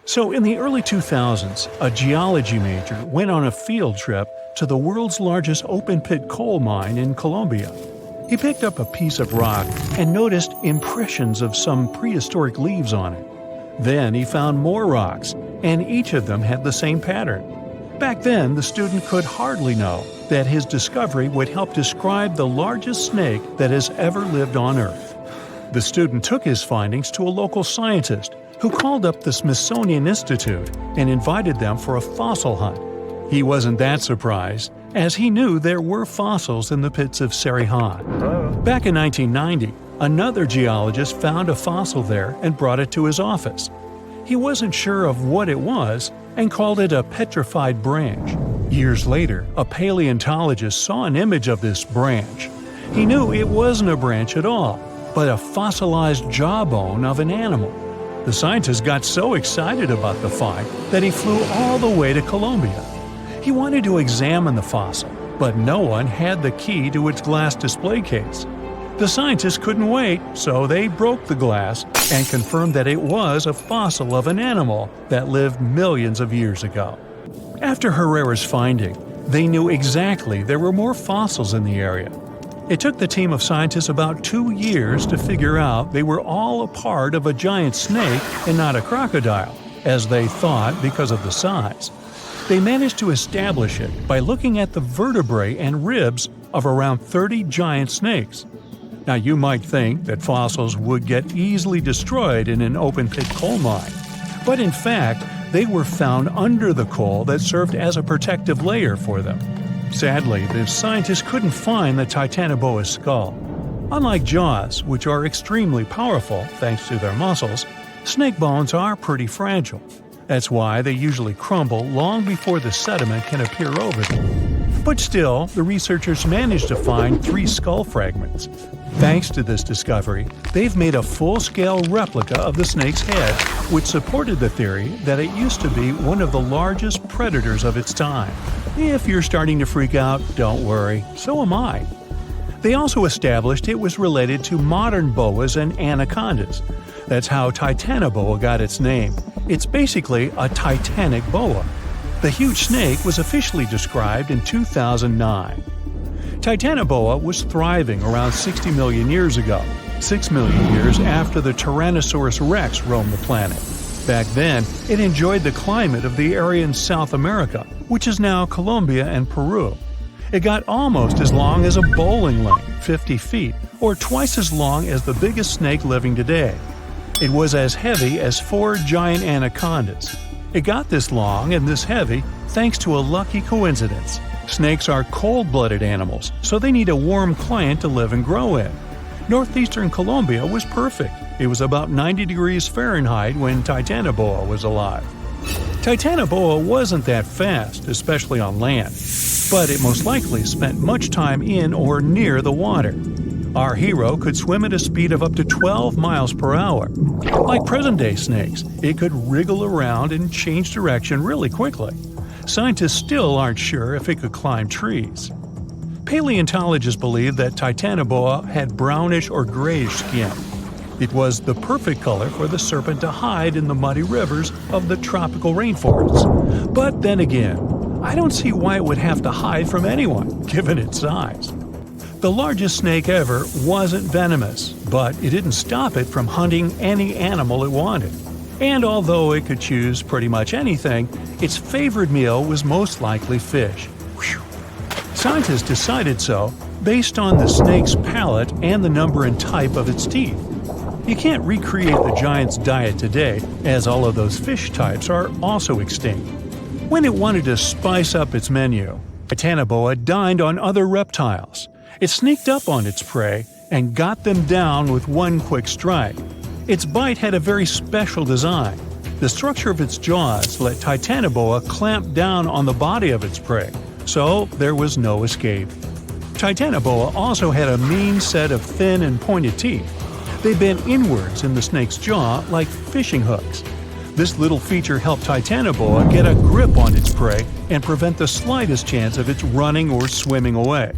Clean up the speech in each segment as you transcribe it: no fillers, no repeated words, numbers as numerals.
So, in the early 2000s, a geology major went on a field trip to the world's largest open-pit coal mine in Colombia. He picked up a piece of rock and noticed impressions of some prehistoric leaves on it. Then he found more rocks, and each of them had the same pattern. Back then, the student could hardly know that his discovery would help describe the largest snake that has ever lived on Earth. The student took his findings to a local scientist, who called up the Smithsonian Institute and invited them for a fossil hunt. He wasn't that surprised, as he knew there were fossils in the pits of Sarihan. Back in 1990, another geologist found a fossil there and brought it to his office. He wasn't sure of what it was and called it a petrified branch. Years later, a paleontologist saw an image of this branch. He knew it wasn't a branch at all, but a fossilized jawbone of an animal. The scientist got so excited about the find that he flew all the way to Colombia. He wanted to examine the fossil, but no one had the key to its glass display case. The scientists couldn't wait, so they broke the glass and confirmed that it was a fossil of an animal that lived millions of years ago. After Herrera's finding, they knew exactly there were more fossils in the area. It took the team of scientists about 2 years to figure out they were all a part of a giant snake and not a crocodile, as they thought because of the size. They managed to establish it by looking at the vertebrae and ribs of around 30 giant snakes. Now, you might think that fossils would get easily destroyed in an open-pit coal mine, but in fact, they were found under the coal that served as a protective layer for them. Sadly, the scientists couldn't find the Titanoboa's skull. Unlike jaws, which are extremely powerful thanks to their muscles, snake bones are pretty fragile. That's why they usually crumble long before the sediment can appear over them. But still, the researchers managed to find 3 skull fragments. Thanks to this discovery, they've made a full-scale replica of the snake's head, which supported the theory that it used to be one of the largest predators of its time. If you're starting to freak out, don't worry, so am I. They also established it was related to modern boas and anacondas. That's how Titanoboa got its name. It's basically a titanic boa. The huge snake was officially described in 2009. Titanoboa was thriving around 60 million years ago, 6 million years after the Tyrannosaurus rex roamed the planet. Back then, it enjoyed the climate of the area in South America, which is now Colombia and Peru. It got almost as long as a bowling lane, 50 feet, or twice as long as the biggest snake living today. It was as heavy as 4 giant anacondas. It got this long and this heavy thanks to a lucky coincidence. Snakes are cold-blooded animals, so they need a warm climate to live and grow in. Northeastern Colombia was perfect. It was about 90 degrees Fahrenheit when Titanoboa was alive. Titanoboa wasn't that fast, especially on land, but it most likely spent much time in or near the water. Our hero could swim at a speed of up to 12 miles per hour. Like present-day snakes, it could wriggle around and change direction really quickly. Scientists still aren't sure if it could climb trees. Paleontologists believe that Titanoboa had brownish or grayish skin. It was the perfect color for the serpent to hide in the muddy rivers of the tropical rainforests. But then again, I don't see why it would have to hide from anyone, given its size. The largest snake ever wasn't venomous, but it didn't stop it from hunting any animal it wanted. And although it could choose pretty much anything, its favorite meal was most likely fish. Whew. Scientists decided so based on the snake's palate and the number and type of its teeth. You can't recreate the giant's diet today, as all of those fish types are also extinct. When it wanted to spice up its menu, Titanoboa dined on other reptiles. It sneaked up on its prey and got them down with one quick strike. Its bite had a very special design. The structure of its jaws let Titanoboa clamp down on the body of its prey, so there was no escape. Titanoboa also had a mean set of thin and pointed teeth. They bent inwards in the snake's jaw like fishing hooks. This little feature helped Titanoboa get a grip on its prey and prevent the slightest chance of its running or swimming away.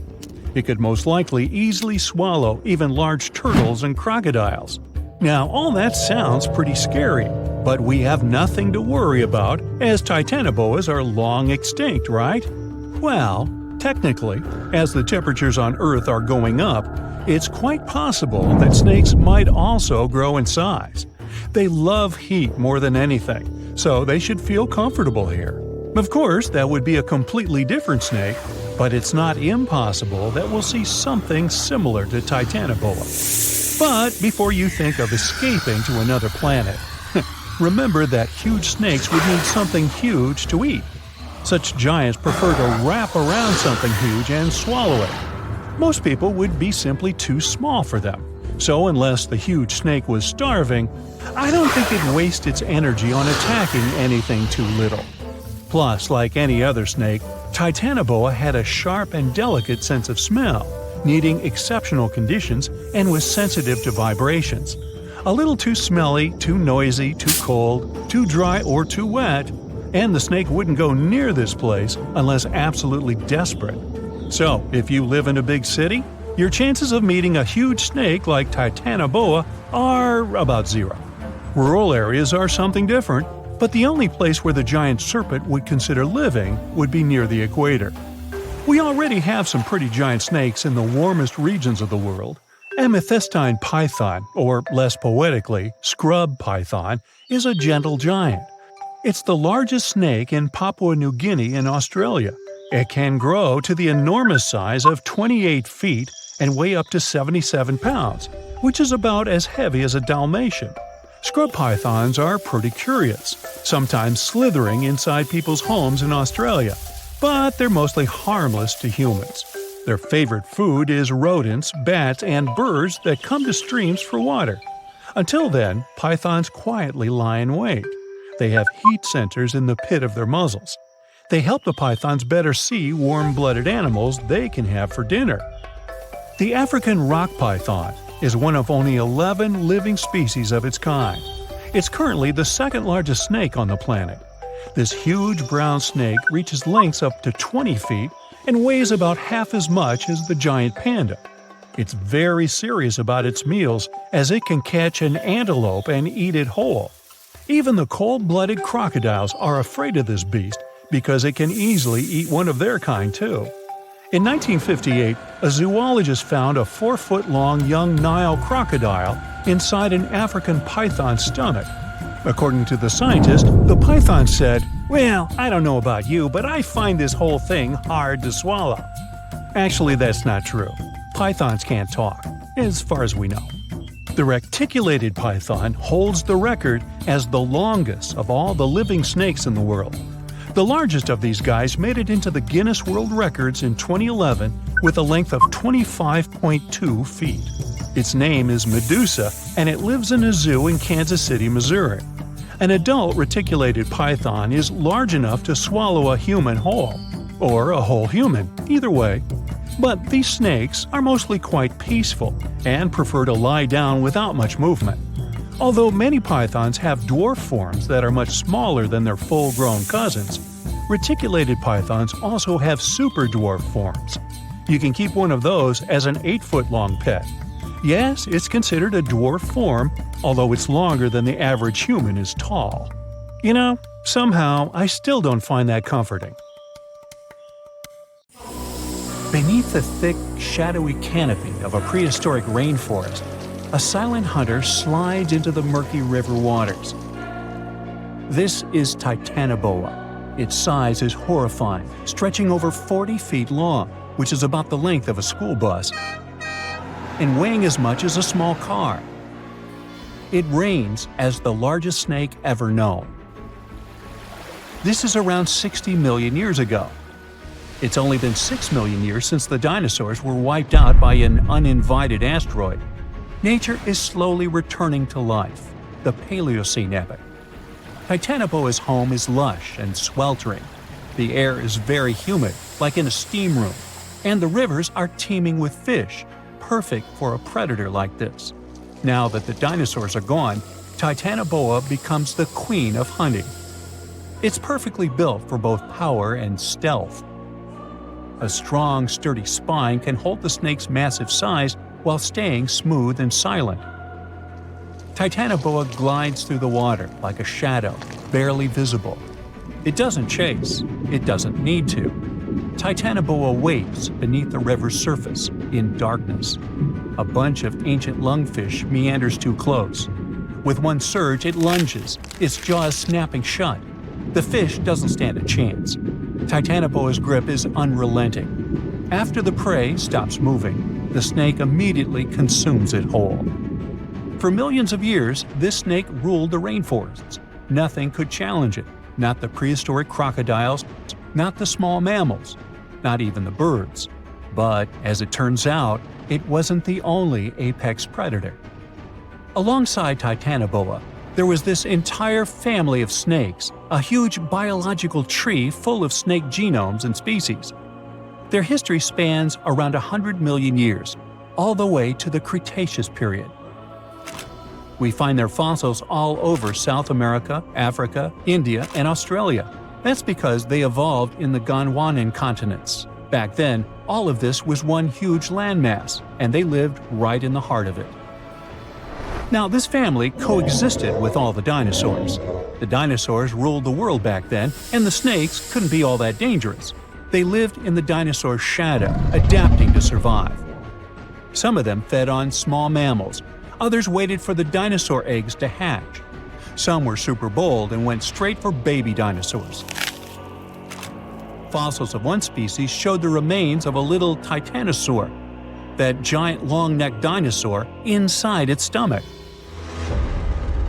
It could most likely easily swallow even large turtles and crocodiles. Now, all that sounds pretty scary, But we have nothing to worry about, as Titanoboas are long extinct, right? Well, technically, as the temperatures on Earth are going up, it's quite possible that snakes might also grow in size. They love heat more than anything, so they should feel comfortable here. Of course, that would be a completely different snake, but it's not impossible that we'll see something similar to Titanoboa. But before you think of escaping to another planet, remember that huge snakes would need something huge to eat. Such giants prefer to wrap around something huge and swallow it. Most people would be simply too small for them. So unless the huge snake was starving, I don't think it'd waste its energy on attacking anything too little. Plus, like any other snake, Titanoboa had a sharp and delicate sense of smell, needing exceptional conditions, and was sensitive to vibrations. A little too smelly, too noisy, too cold, too dry, or too wet, and the snake wouldn't go near this place unless absolutely desperate. So, if you live in a big city, your chances of meeting a huge snake like Titanoboa are about zero. Rural areas are something different, but the only place where the giant serpent would consider living would be near the equator. We already have some pretty giant snakes in the warmest regions of the world. Amethystine python, or less poetically, scrub python, is a gentle giant. It's the largest snake in Papua New Guinea in Australia. It can grow to the enormous size of 28 feet and weigh up to 77 pounds, which is about as heavy as a Dalmatian. Scrub pythons are pretty curious, sometimes slithering inside people's homes in Australia, but they're mostly harmless to humans. Their favorite food is rodents, bats, and birds that come to streams for water. Until then, pythons quietly lie in wait. They have heat centers in the pit of their muzzles. They help the pythons better see warm-blooded animals they can have for dinner. The African rock python is one of only 11 living species of its kind. It's currently the second largest snake on the planet. This huge brown snake reaches lengths up to 20 feet and weighs about half as much as the giant panda. It's very serious about its meals, as it can catch an antelope and eat it whole. Even the cold-blooded crocodiles are afraid of this beast because it can easily eat one of their kind too. In 1958, a zoologist found a 4-foot-long young Nile crocodile inside an African python's stomach. According to the scientist, the python said, "Well, I don't know about you, but I find this whole thing hard to swallow." Actually, that's not true. Pythons can't talk, as far as we know. The reticulated python holds the record as the longest of all the living snakes in the world. The largest of these guys made it into the Guinness World Records in 2011 with a length of 25.2 feet. Its name is Medusa, and it lives in a zoo in Kansas City, Missouri. An adult reticulated python is large enough to swallow a human whole, or a whole human, either way. But these snakes are mostly quite peaceful and prefer to lie down without much movement. Although many pythons have dwarf forms that are much smaller than their full-grown cousins, reticulated pythons also have super dwarf forms. You can keep one of those as an 8-foot-long pet. Yes, it's considered a dwarf form, although it's longer than the average human is tall. You know, somehow I still don't find that comforting. Beneath the thick, shadowy canopy of a prehistoric rainforest, a silent hunter slides into the murky river waters. This is Titanoboa. Its size is horrifying, stretching over 40 feet long, which is about the length of a school bus, and weighing as much as a small car. It reigns as the largest snake ever known. This is around 60 million years ago. It's only been 6 million years since the dinosaurs were wiped out by an uninvited asteroid. Nature is slowly returning to life, the Paleocene epoch. Titanoboa's home is lush and sweltering. The air is very humid, like in a steam room, and the rivers are teeming with fish, perfect for a predator like this. Now that the dinosaurs are gone, Titanoboa becomes the queen of hunting. It's perfectly built for both power and stealth. A strong, sturdy spine can hold the snake's massive size while staying smooth and silent. Titanoboa glides through the water like a shadow, barely visible. It doesn't chase. It doesn't need to. Titanoboa waits beneath the river's surface, in darkness. A bunch of ancient lungfish meanders too close. With one surge, it lunges, its jaws snapping shut. The fish doesn't stand a chance. Titanoboa's grip is unrelenting. After the prey stops moving, the snake immediately consumes it whole. For millions of years, this snake ruled the rainforests. Nothing could challenge it, not the prehistoric crocodiles, not the small mammals, not even the birds. But, as it turns out, it wasn't the only apex predator. Alongside Titanoboa, there was this entire family of snakes, a huge biological tree full of snake genomes and species. Their history spans around 100 million years, all the way to the Cretaceous period. We find their fossils all over South America, Africa, India, and Australia. That's because they evolved in the Gondwanan continents. Back then, all of this was one huge landmass, and they lived right in the heart of it. Now, this family coexisted with all the dinosaurs. The dinosaurs ruled the world back then, and the snakes couldn't be all that dangerous. They lived in the dinosaur's shadow, adapting to survive. Some of them fed on small mammals. Others waited for the dinosaur eggs to hatch. Some were super bold and went straight for baby dinosaurs. Fossils of one species showed the remains of a little titanosaur, that giant long-necked dinosaur, inside its stomach.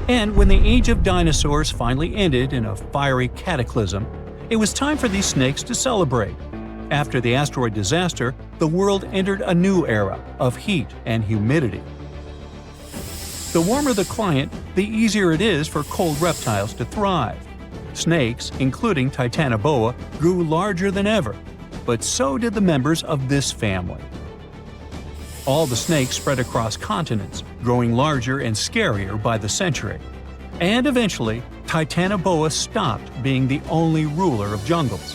And when the age of dinosaurs finally ended in a fiery cataclysm, it was time for these snakes to celebrate. After the asteroid disaster, the world entered a new era of heat and humidity. The warmer the climate, the easier it is for cold reptiles to thrive. Snakes, including Titanoboa, grew larger than ever, but so did the members of this family. All the snakes spread across continents, growing larger and scarier by the century. And eventually, Titanoboa stopped being the only ruler of jungles.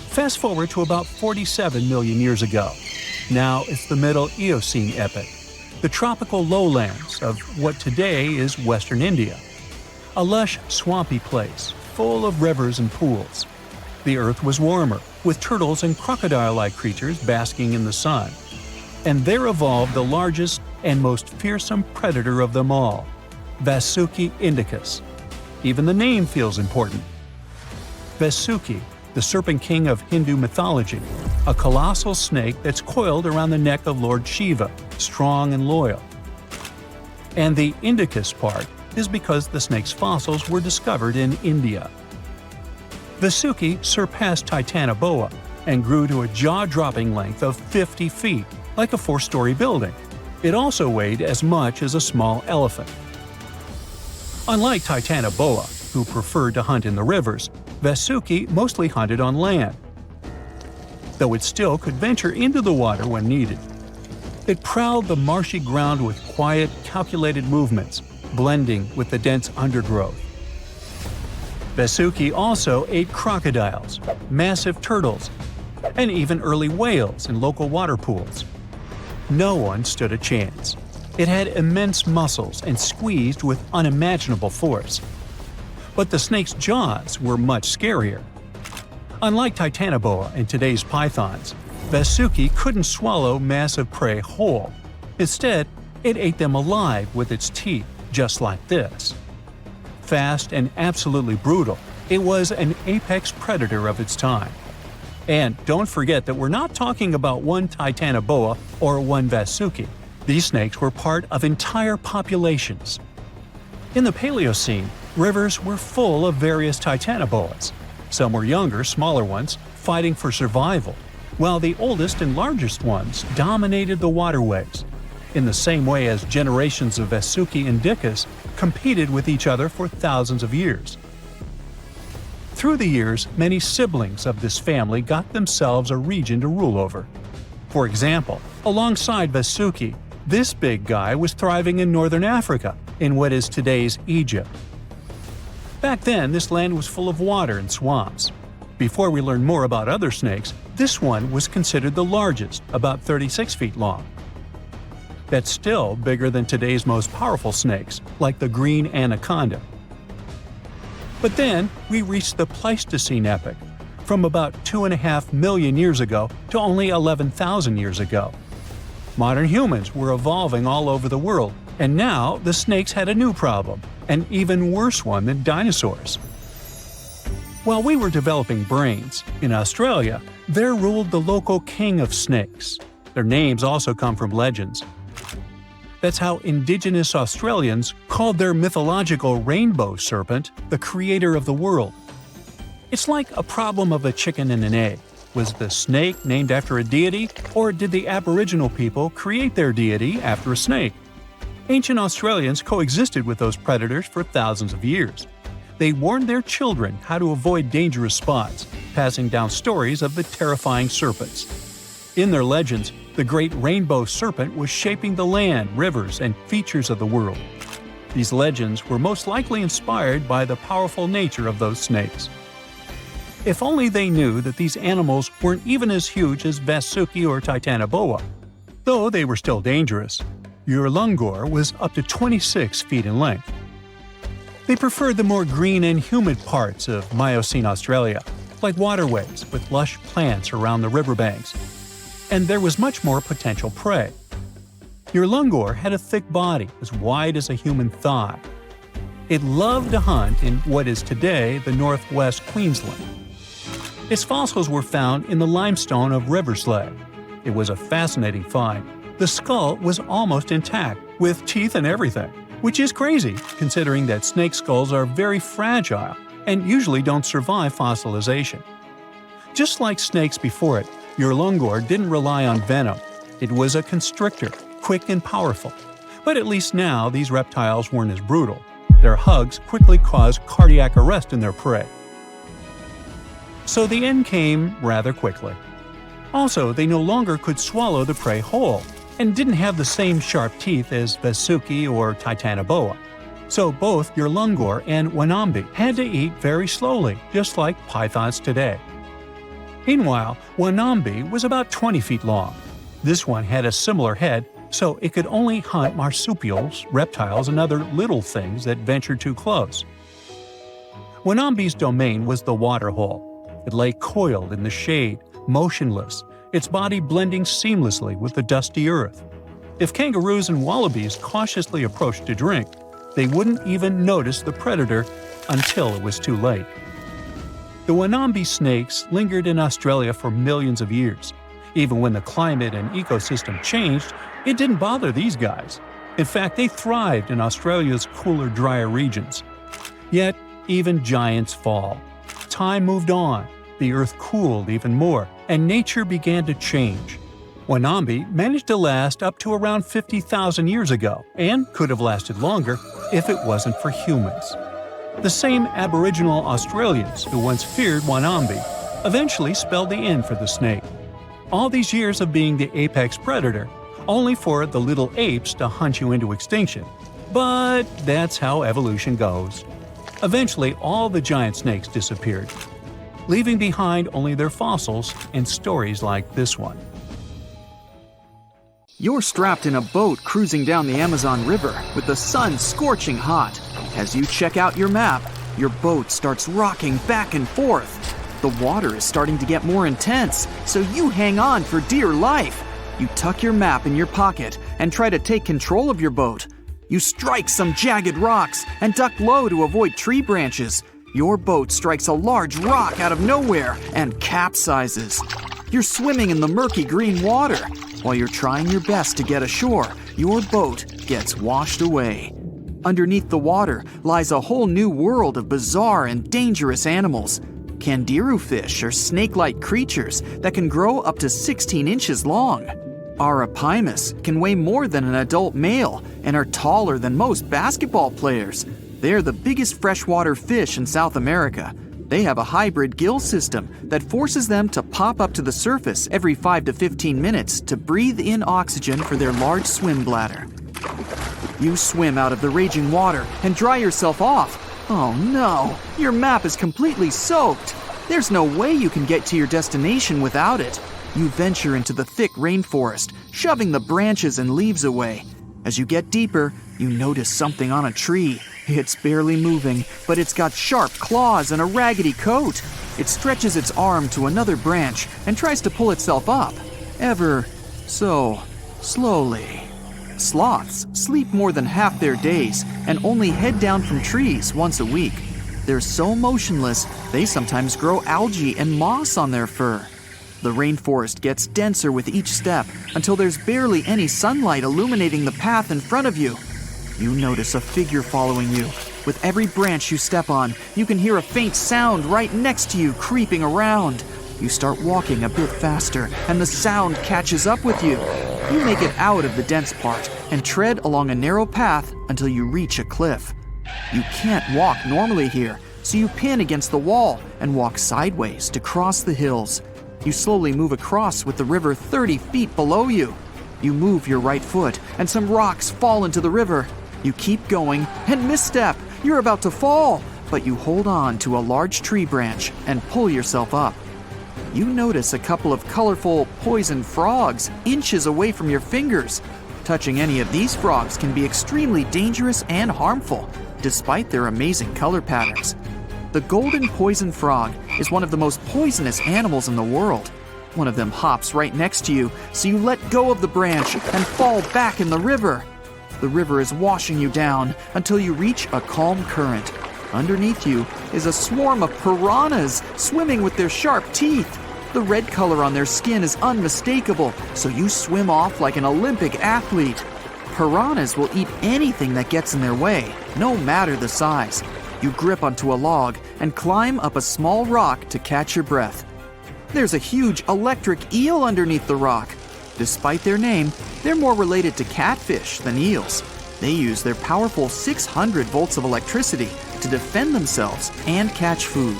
Fast forward to about 47 million years ago. Now it's the Middle Eocene epoch, the tropical lowlands of what today is Western India. A lush, swampy place, full of rivers and pools. The earth was warmer, with turtles and crocodile-like creatures basking in the sun. And there evolved the largest and most fearsome predator of them all, Vasuki indicus. Even the name feels important. Vasuki, the serpent king of Hindu mythology, a colossal snake that's coiled around the neck of Lord Shiva, strong and loyal. And the indicus part is because the snake's fossils were discovered in India. Vasuki surpassed Titanoboa and grew to a jaw-dropping length of 50 feet, like a 4-story building. It also weighed as much as a small elephant. Unlike Titanoboa, who preferred to hunt in the rivers, Vasuki mostly hunted on land, though it still could venture into the water when needed. It prowled the marshy ground with quiet, calculated movements, blending with the dense undergrowth. Vasuki also ate crocodiles, massive turtles, and even early whales in local water pools. No one stood a chance. It had immense muscles and squeezed with unimaginable force. But the snake's jaws were much scarier. Unlike Titanoboa and today's pythons, Vasuki couldn't swallow massive prey whole. Instead, it ate them alive with its teeth, just like this. Fast and absolutely brutal, it was an apex predator of its time. And don't forget that we're not talking about one Titanoboa or one Vasuki. These snakes were part of entire populations. In the Paleocene, rivers were full of various Titanoboas. Some were younger, smaller ones, fighting for survival, while the oldest and largest ones dominated the waterways, in the same way as generations of Vasuki indicus competed with each other for thousands of years. Through the years, many siblings of this family got themselves a region to rule over. For example, alongside Vasuki, this big guy was thriving in northern Africa, in what is today's Egypt. Back then, this land was full of water and swamps. Before we learn more about other snakes, this one was considered the largest, about 36 feet long. that's still bigger than today's most powerful snakes, like the green Anaconda. But then we reached the Pleistocene epoch, from about 2.5 million years ago to only 11,000 years ago. Modern humans were evolving all over the world, and now the snakes had a new problem, an even worse one than dinosaurs. While we were developing brains, in Australia, there ruled the local king of snakes. Their names also come from legends. That's how indigenous Australians called their mythological rainbow serpent the creator of the world. It's like a problem of a chicken and an egg. Was the snake named after a deity, or did the Aboriginal people create their deity after a snake? Ancient Australians coexisted with those predators for thousands of years. They warned their children how to avoid dangerous spots, passing down stories of the terrifying serpents. In their legends, the great rainbow serpent was shaping the land, rivers, and features of the world. These legends were most likely inspired by the powerful nature of those snakes. If only they knew that these animals weren't even as huge as Vasuki or Titanoboa. Though they were still dangerous. Urlungor was up to 26 feet in length. They preferred the more green and humid parts of Miocene Australia, like waterways with lush plants around the riverbanks. And there was much more potential prey. Urlungor had a thick body as wide as a human thigh. It loved to hunt in what is today the northwest Queensland. Its fossils were found in the limestone of Riverslade. It was a fascinating find. The skull was almost intact, with teeth and everything, which is crazy considering that snake skulls are very fragile and usually don't survive fossilization. Just like snakes before it, Urlungor didn't rely on venom. It was a constrictor, quick and powerful. But at least now these reptiles weren't as brutal. Their hugs quickly caused cardiac arrest in their prey. So the end came rather quickly. Also, they no longer could swallow the prey whole, and didn't have the same sharp teeth as Vasuki or Titanoboa. So both Urlungor and Wanambi had to eat very slowly, just like pythons today. Meanwhile, Wanambi was about 20 feet long. This one had a similar head, so it could only hunt marsupials, reptiles, and other little things that ventured too close. Wanambi's domain was the water hole. It lay coiled in the shade, motionless, its body blending seamlessly with the dusty earth. If kangaroos and wallabies cautiously approached to drink, they wouldn't even notice the predator until it was too late. The Wanambi snakes lingered in Australia for millions of years. Even when the climate and ecosystem changed, it didn't bother these guys. In fact, they thrived in Australia's cooler, drier regions. Yet, even giants fall. Time moved on. The earth cooled even more, and nature began to change. Wanambi managed to last up to around 50,000 years ago, and could have lasted longer if it wasn't for humans. The same Aboriginal Australians who once feared Wanambi eventually spelled the end for the snake. All these years of being the apex predator, only for the little apes to hunt you into extinction. But that's how evolution goes. Eventually, all the giant snakes disappeared, leaving behind only their fossils and stories like this one. You're strapped in a boat cruising down the Amazon River with the sun scorching hot. As you check out your map, your boat starts rocking back and forth. The water is starting to get more intense, so you hang on for dear life. You tuck your map in your pocket and try to take control of your boat. You strike some jagged rocks and duck low to avoid tree branches. Your boat strikes a large rock out of nowhere and capsizes. You're swimming in the murky green water. While you're trying your best to get ashore, your boat gets washed away. Underneath the water lies a whole new world of bizarre and dangerous animals. Candiru fish are snake-like creatures that can grow up to 16 inches long. Arapimus can weigh more than an adult male and are taller than most basketball players. They are the biggest freshwater fish in South America. They have a hybrid gill system that forces them to pop up to the surface every 5 to 15 minutes to breathe in oxygen for their large swim bladder. You swim out of the raging water and dry yourself off. Oh no, your map is completely soaked. There's no way you can get to your destination without it. You venture into the thick rainforest, shoving the branches and leaves away. As you get deeper, you notice something on a tree. It's barely moving, but it's got sharp claws and a raggedy coat. It stretches its arm to another branch and tries to pull itself up, ever so slowly. Sloths sleep more than half their days and only head down from trees once a week. They're so motionless, they sometimes grow algae and moss on their fur. The rainforest gets denser with each step until there's barely any sunlight illuminating the path in front of you. You notice a figure following you. With every branch you step on, you can hear a faint sound right next to you creeping around. You start walking a bit faster, and the sound catches up with you. You make it out of the dense part and tread along a narrow path until you reach a cliff. You can't walk normally here, so you pin against the wall and walk sideways to cross the hills. You slowly move across with the river 30 feet below you. You move your right foot, and some rocks fall into the river. You keep going and misstep. You're about to fall, but you hold on to a large tree branch and pull yourself up. You notice a couple of colorful poison frogs inches away from your fingers. Touching any of these frogs can be extremely dangerous and harmful, despite their amazing color patterns. The golden poison frog is one of the most poisonous animals in the world. One of them hops right next to you, so you let go of the branch and fall back in the river. The river is washing you down until you reach a calm current. Underneath you is a swarm of piranhas swimming with their sharp teeth. The red color on their skin is unmistakable, so you swim off like an Olympic athlete. Piranhas will eat anything that gets in their way, no matter the size. You grip onto a log and climb up a small rock to catch your breath. There's a huge electric eel underneath the rock. Despite their name, they're more related to catfish than eels. They use their powerful 600 volts of electricity to defend themselves and catch food.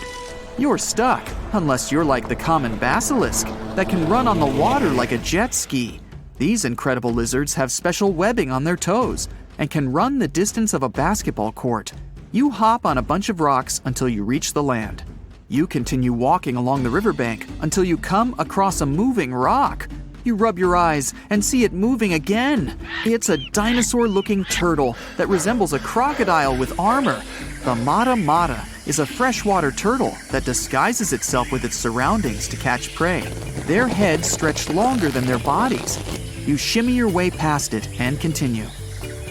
You're stuck, unless you're like the common basilisk that can run on the water like a jet ski. These incredible lizards have special webbing on their toes and can run the distance of a basketball court. You hop on a bunch of rocks until you reach the land. You continue walking along the riverbank until you come across a moving rock. You rub your eyes and see it moving again. It's a dinosaur-looking turtle that resembles a crocodile with armor. The mata mata is a freshwater turtle that disguises itself with its surroundings to catch prey. Their heads stretch longer than their bodies. You shimmy your way past it and continue.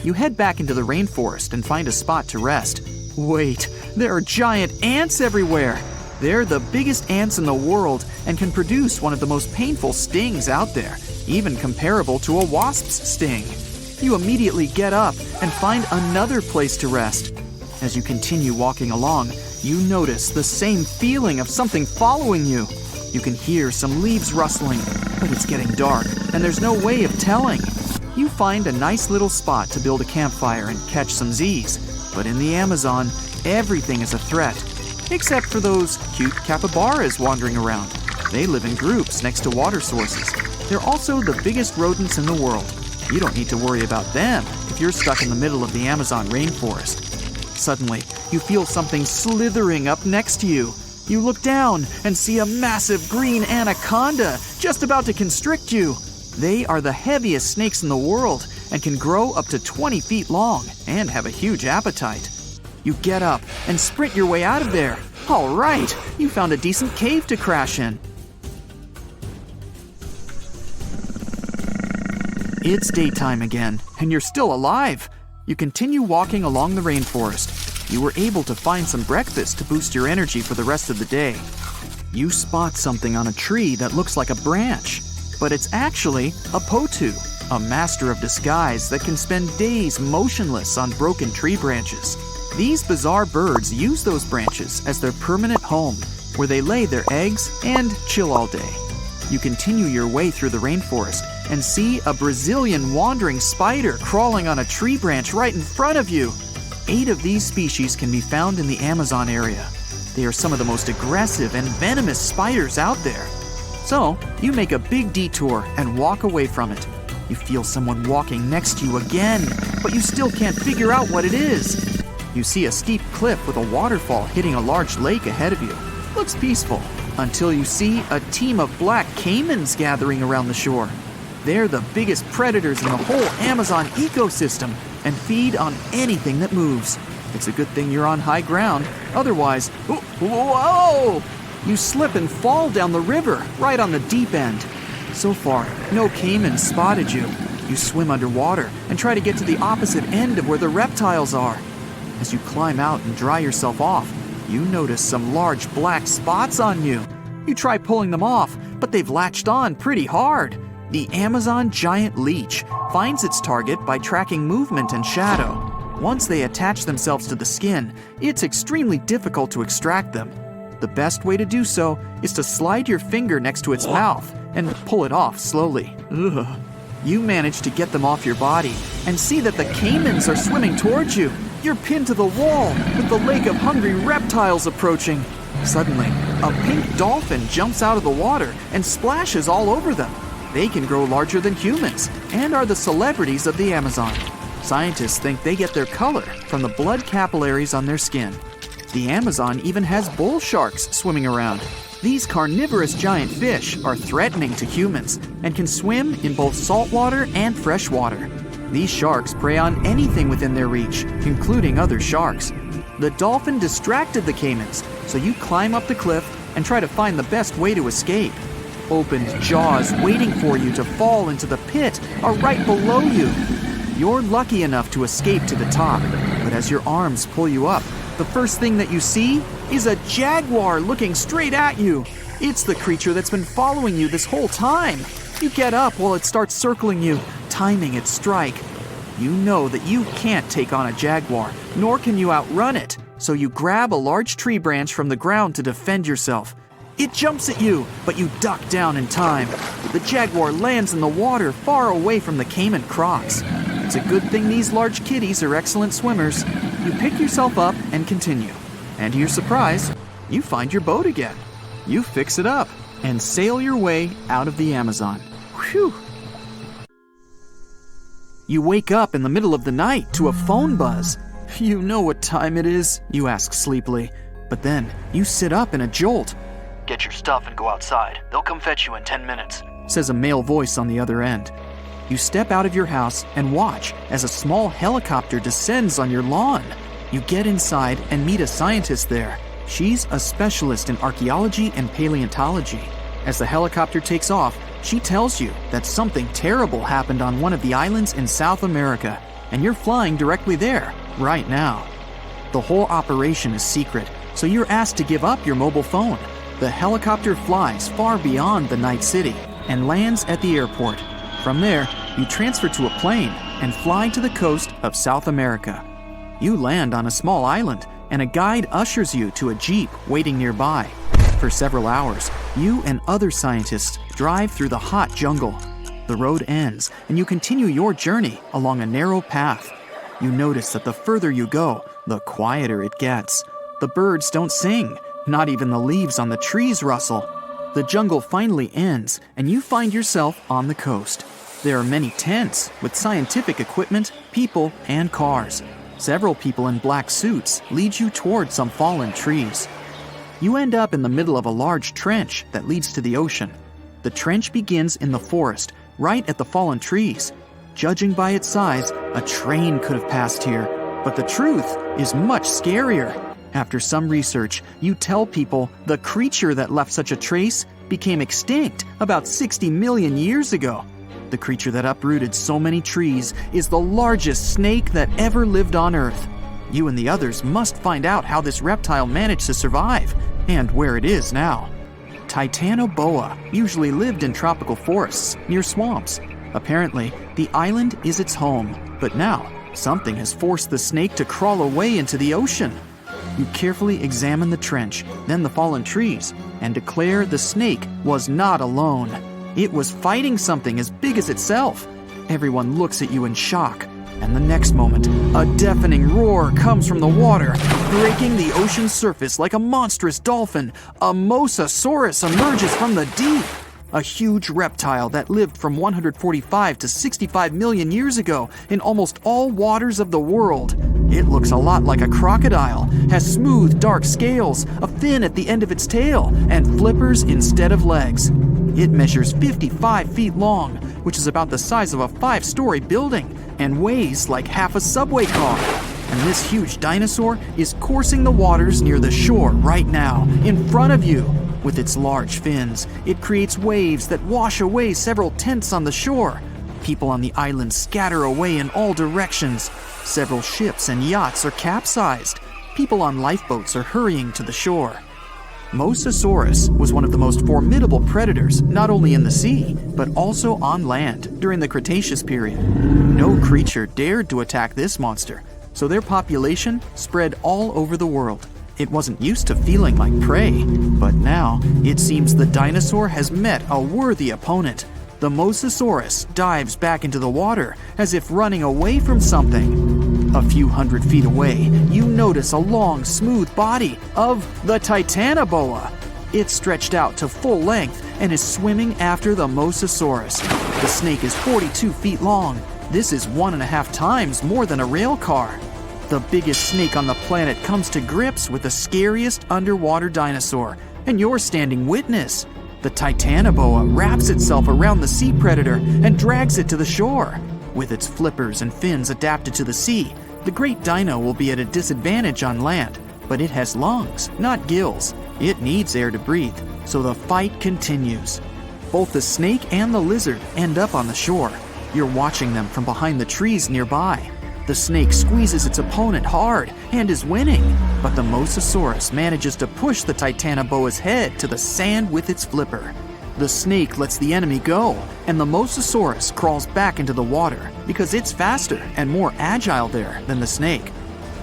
You head back into the rainforest and find a spot to rest. Wait, there are giant ants everywhere. They're the biggest ants in the world and can produce one of the most painful stings out there, even comparable to a wasp's sting. You immediately get up and find another place to rest. As you continue walking along, you notice the same feeling of something following you. You can hear some leaves rustling, but it's getting dark and there's no way of telling. You find a nice little spot to build a campfire and catch some Z's. But in the Amazon, everything is a threat, except for those cute capybaras wandering around. They live in groups next to water sources. They're also the biggest rodents in the world. You don't need to worry about them if you're stuck in the middle of the Amazon rainforest. Suddenly, you feel something slithering up next to you. You look down and see a massive green anaconda just about to constrict you. They are the heaviest snakes in the world and can grow up to 20 feet long and have a huge appetite. You get up and sprint your way out of there. All right, you found a decent cave to crash in. It's daytime again, and you're still alive. You continue walking along the rainforest. You were able to find some breakfast to boost your energy for the rest of the day. You spot something on a tree that looks like a branch, but it's actually a potu, a master of disguise that can spend days motionless on broken tree branches. These bizarre birds use those branches as their permanent home, where they lay their eggs and chill all day. You continue your way through the rainforest and see a Brazilian wandering spider crawling on a tree branch right in front of you. 8 of these species can be found in the Amazon area. They are some of the most aggressive and venomous spiders out there. So, you make a big detour and walk away from it. You feel someone walking next to you again, but you still can't figure out what it is. You see a steep cliff with a waterfall hitting a large lake ahead of you. Looks peaceful, until you see a team of black caimans gathering around the shore. They're the biggest predators in the whole Amazon ecosystem and feed on anything that moves. It's a good thing you're on high ground, otherwise, whoa! You slip and fall down the river, right on the deep end. So far, no caimans spotted you. You swim underwater and try to get to the opposite end of where the reptiles are. As you climb out and dry yourself off, you notice some large black spots on you. You try pulling them off, but they've latched on pretty hard. The Amazon giant leech finds its target by tracking movement and shadow. Once they attach themselves to the skin, it's extremely difficult to extract them. The best way to do so is to slide your finger next to its mouth and pull it off slowly. Ugh. You manage to get them off your body and see that the caimans are swimming towards you. You're pinned to the wall with the lake of hungry reptiles approaching. Suddenly, a pink dolphin jumps out of the water and splashes all over them. They can grow larger than humans and are the celebrities of the Amazon. Scientists think they get their color from the blood capillaries on their skin. The Amazon even has bull sharks swimming around. These carnivorous giant fish are threatening to humans and can swim in both saltwater and freshwater. These sharks prey on anything within their reach, including other sharks. The dolphin distracted the caimans, so you climb up the cliff and try to find the best way to escape. Opened jaws waiting for you to fall into the pit are right below you. You're lucky enough to escape to the top, but as your arms pull you up, the first thing that you see is a jaguar looking straight at you. It's the creature that's been following you this whole time. You get up while it starts circling you, timing its strike. You know that you can't take on a jaguar, nor can you outrun it, so you grab a large tree branch from the ground to defend yourself. It jumps at you, but you duck down in time. The jaguar lands in the water far away from the caiman crocs. It's a good thing these large kitties are excellent swimmers. You pick yourself up and continue. And to your surprise, you find your boat again. You fix it up and sail your way out of the Amazon. Whew! You wake up in the middle of the night to a phone buzz. You know what time it is, you ask sleepily. But then you sit up in a jolt. Get your stuff and go outside. They'll come fetch you in 10 minutes, says a male voice on the other end. You step out of your house and watch as a small helicopter descends on your lawn. You get inside and meet a scientist there. She's a specialist in archaeology and paleontology. As the helicopter takes off, she tells you that something terrible happened on one of the islands in South America, and you're flying directly there, right now. The whole operation is secret, so you're asked to give up your mobile phone. The helicopter flies far beyond the night city and lands at the airport. From there, you transfer to a plane and fly to the coast of South America. You land on a small island, and a guide ushers you to a jeep waiting nearby. For several hours, you and other scientists drive through the hot jungle. The road ends, and you continue your journey along a narrow path. You notice that the further you go, the quieter it gets. The birds don't sing, not even the leaves on the trees rustle. The jungle finally ends, and you find yourself on the coast. There are many tents with scientific equipment, people, and cars. Several people in black suits lead you toward some fallen trees. You end up in the middle of a large trench that leads to the ocean. The trench begins in the forest, right at the fallen trees. Judging by its size, a train could have passed here, but the truth is much scarier. After some research, you tell people the creature that left such a trace became extinct about 60 million years ago. The creature that uprooted so many trees is the largest snake that ever lived on Earth. You and the others must find out how this reptile managed to survive and where it is now. Titanoboa usually lived in tropical forests near swamps. Apparently, the island is its home, but now something has forced the snake to crawl away into the ocean. You carefully examine the trench, then the fallen trees, and declare the snake was not alone. It was fighting something as big as itself. Everyone looks at you in shock, and the next moment, a deafening roar comes from the water, breaking the ocean's surface like a monstrous dolphin. A mosasaurus emerges from the deep. a huge reptile that lived from 145 to 65 million years ago in almost all waters of the world. It looks a lot like a crocodile, has smooth, dark scales, a fin at the end of its tail, and flippers instead of legs. It measures 55 feet long, which is about the size of a 5-story building, and weighs like half a subway car. And this huge dinosaur is coursing the waters near the shore right now, in front of you. With its large fins, it creates waves that wash away several tents on the shore. People on the island scatter away in all directions. Several ships and yachts are capsized. People on lifeboats are hurrying to the shore. Mosasaurus was one of the most formidable predators, not only in the sea, but also on land during the Cretaceous period. No creature dared to attack this monster, so their population spread all over the world. It wasn't used to feeling like prey, but now it seems the dinosaur has met a worthy opponent. The Mosasaurus dives back into the water as if running away from something. A few hundred feet away, you notice a long, smooth body of the Titanoboa. It's stretched out to full length and is swimming after the Mosasaurus. The snake is 42 feet long. This is 1.5 times more than a rail car. The biggest snake on the planet comes to grips with the scariest underwater dinosaur, and you're standing witness. The Titanoboa wraps itself around the sea predator and drags it to the shore. With its flippers and fins adapted to the sea, the great dino will be at a disadvantage on land, but it has lungs, not gills. It needs air to breathe, so the fight continues. Both the snake and the lizard end up on the shore. You're watching them from behind the trees nearby. The snake squeezes its opponent hard and is winning, but the Mosasaurus manages to push the Titanoboa's head to the sand with its flipper. The snake lets the enemy go, and the Mosasaurus crawls back into the water because it's faster and more agile there than the snake.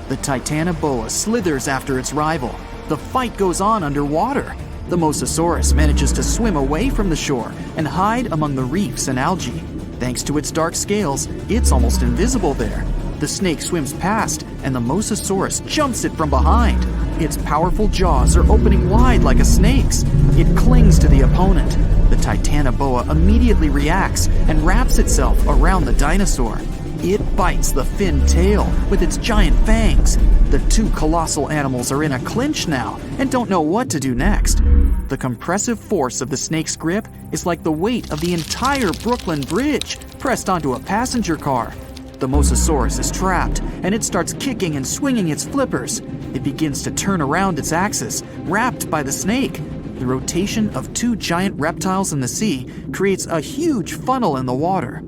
The Titanoboa slithers after its rival. The fight goes on underwater. The Mosasaurus manages to swim away from the shore and hide among the reefs and algae. Thanks to its dark scales, it's almost invisible there. The snake swims past, and the Mosasaurus jumps it from behind. Its powerful jaws are opening wide like a snake's. It clings to the opponent. The Titanoboa immediately reacts and wraps itself around the dinosaur. It bites the fin tail with its giant fangs. The two colossal animals are in a clinch now and don't know what to do next. The compressive force of the snake's grip is like the weight of the entire Brooklyn Bridge pressed onto a passenger car. The Mosasaurus is trapped, and it starts kicking and swinging its flippers. It begins to turn around its axis, wrapped by the snake. The rotation of two giant reptiles in the sea creates a huge funnel in the water.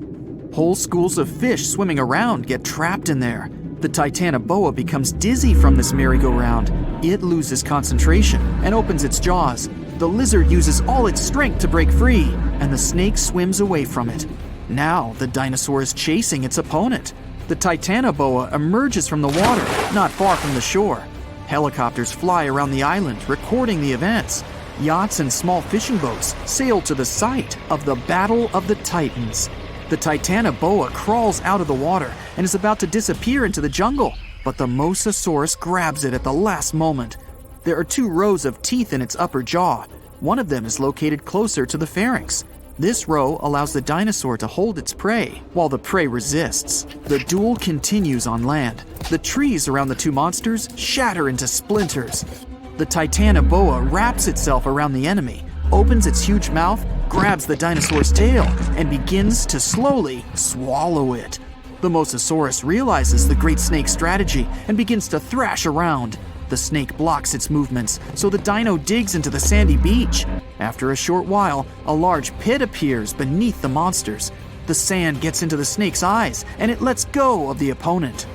Whole schools of fish swimming around get trapped in there. The Titanoboa becomes dizzy from this merry-go-round. It loses concentration and opens its jaws. The lizard uses all its strength to break free, and the snake swims away from it. Now the dinosaur is chasing its opponent. The Titanoboa emerges from the water, not far from the shore. Helicopters fly around the island, recording the events. Yachts and small fishing boats sail to the site of the Battle of the Titans. The Titanoboa crawls out of the water and is about to disappear into the jungle, but the Mosasaurus grabs it at the last moment. There are 2 rows of teeth in its upper jaw. One of them is located closer to the pharynx. This row allows the dinosaur to hold its prey, while the prey resists. The duel continues on land. The trees around the 2 monsters shatter into splinters. The Titanoboa wraps itself around the enemy, opens its huge mouth, grabs the dinosaur's tail, and begins to slowly swallow it. The Mosasaurus realizes the great snake's strategy and begins to thrash around. The snake blocks its movements, so the dino digs into the sandy beach. After a short while, a large pit appears beneath the monsters. The sand gets into the snake's eyes, and it lets go of the opponent.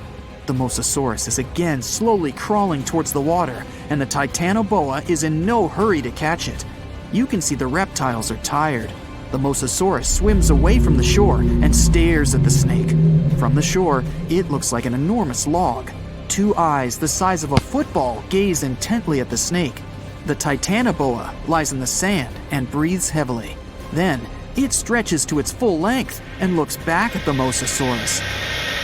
The Mosasaurus is again slowly crawling towards the water, and the Titanoboa is in no hurry to catch it. You can see the reptiles are tired. The Mosasaurus swims away from the shore and stares at the snake. From the shore, it looks like an enormous log. 2 eyes the size of a football gaze intently at the snake. The Titanoboa lies in the sand and breathes heavily. Then, it stretches to its full length and looks back at the Mosasaurus.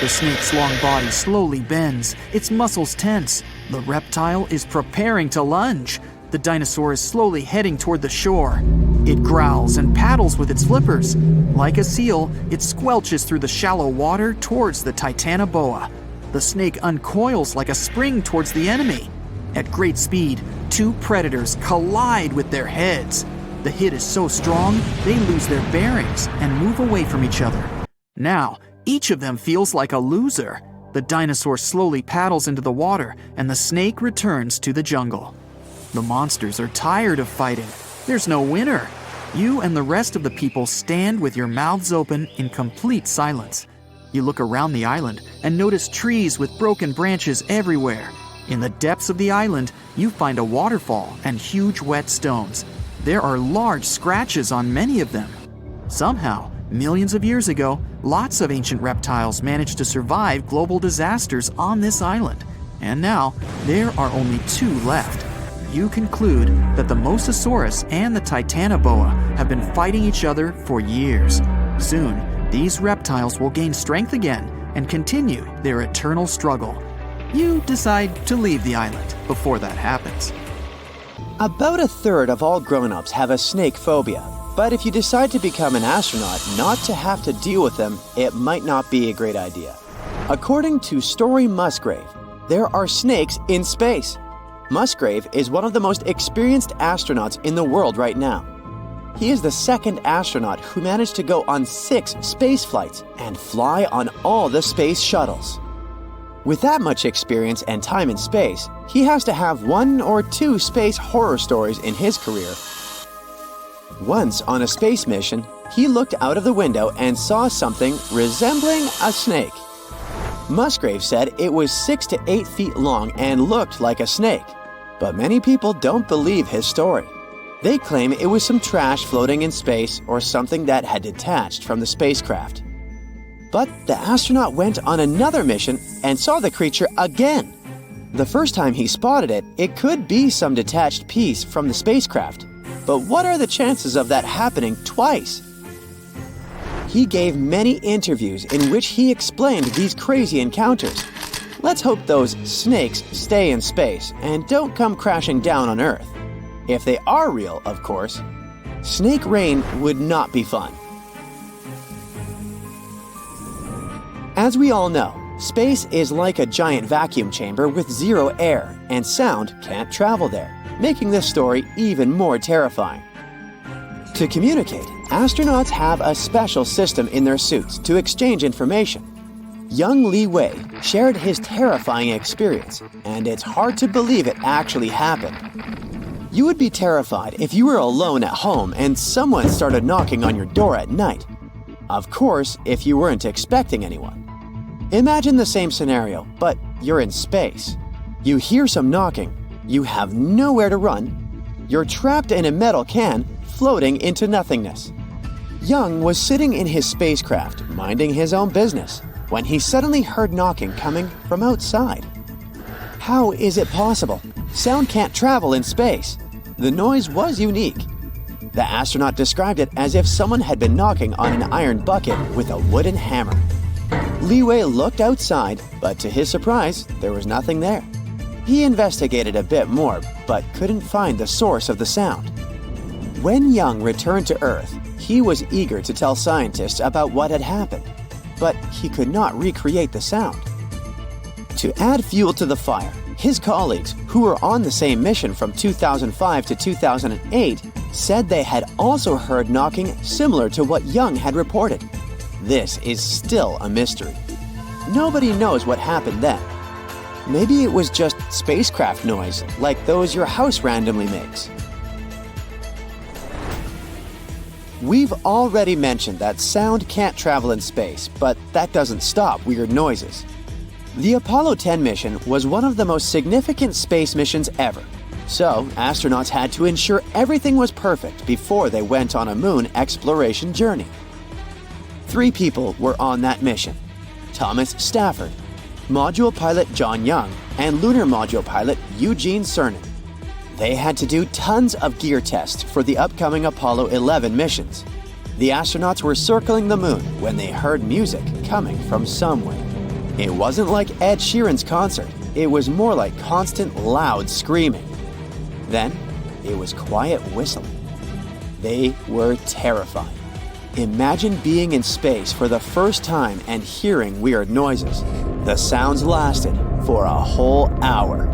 The snake's long body slowly bends, its muscles tense. The reptile is preparing to lunge. The dinosaur is slowly heading toward the shore. It growls and paddles with its flippers. Like a seal, it squelches through the shallow water towards the Titanoboa. The snake uncoils like a spring towards the enemy. At great speed, two predators collide with their heads. The hit is so strong, they lose their bearings and move away from each other. Now, each of them feels like a loser. The dinosaur slowly paddles into the water, and the snake returns to the jungle. The monsters are tired of fighting. There's no winner. You and the rest of the people stand with your mouths open in complete silence. You look around the island and notice trees with broken branches everywhere. In the depths of the island, you find a waterfall and huge wet stones. There are large scratches on many of them. Somehow, millions of years ago, lots of ancient reptiles managed to survive global disasters on this island. And now, there are only two left. You conclude that the Mosasaurus and the Titanoboa have been fighting each other for years. Soon, these reptiles will gain strength again and continue their eternal struggle. You decide to leave the island before that happens. About a third of all grown-ups have a snake phobia. But if you decide to become an astronaut not to have to deal with them, it might not be a great idea. According to Story Musgrave, there are snakes in space. Musgrave is one of the most experienced astronauts in the world right now. He is the second astronaut who managed to go on 6 space flights and fly on all the space shuttles. With that much experience and time in space, he has to have 1 or 2 space horror stories in his career. Once on a space mission, he looked out of the window and saw something resembling a snake. Musgrave said it was 6 to 8 feet long and looked like a snake. But many people don't believe his story. They claim it was some trash floating in space or something that had detached from the spacecraft. But the astronaut went on another mission and saw the creature again. The first time he spotted it, it could be some detached piece from the spacecraft. But what are the chances of that happening twice? He gave many interviews in which he explained these crazy encounters. Let's hope those snakes stay in space and don't come crashing down on Earth. If they are real, of course. Snake rain would not be fun. As we all know, space is like a giant vacuum chamber with zero air, and sound can't travel there, making this story even more terrifying. To communicate, astronauts have a special system in their suits to exchange information. Young Li Wei shared his terrifying experience, and it's hard to believe it actually happened. You would be terrified if you were alone at home and someone started knocking on your door at night. Of course, if you weren't expecting anyone. Imagine the same scenario, but you're in space. You hear some knocking. You have nowhere to run. You're trapped in a metal can, floating into nothingness. Young was sitting in his spacecraft, minding his own business, when he suddenly heard knocking coming from outside. How is it possible? Sound can't travel in space. The noise was unique. The astronaut described it as if someone had been knocking on an iron bucket with a wooden hammer. Li Wei looked outside, but to his surprise, there was nothing there. He investigated a bit more, but couldn't find the source of the sound. When Young returned to Earth, he was eager to tell scientists about what had happened, but he could not recreate the sound. To add fuel to the fire, his colleagues, who were on the same mission from 2005 to 2008, said they had also heard knocking similar to what Young had reported. This is still a mystery. Nobody knows what happened then. Maybe it was just spacecraft noise, like those your house randomly makes. We've already mentioned that sound can't travel in space, but that doesn't stop weird noises. The Apollo 10 mission was one of the most significant space missions ever. So, astronauts had to ensure everything was perfect before they went on a moon exploration journey. 3 people were on that mission: Thomas Stafford, module pilot John Young, and lunar module pilot Eugene Cernan. They had to do tons of gear tests for the upcoming Apollo 11 missions. The astronauts were circling the moon when they heard music coming from somewhere. It wasn't like Ed Sheeran's concert. It was more like constant, loud screaming. Then, it was quiet whistling. They were terrified. Imagine being in space for the first time and hearing weird noises. The sounds lasted for a whole hour.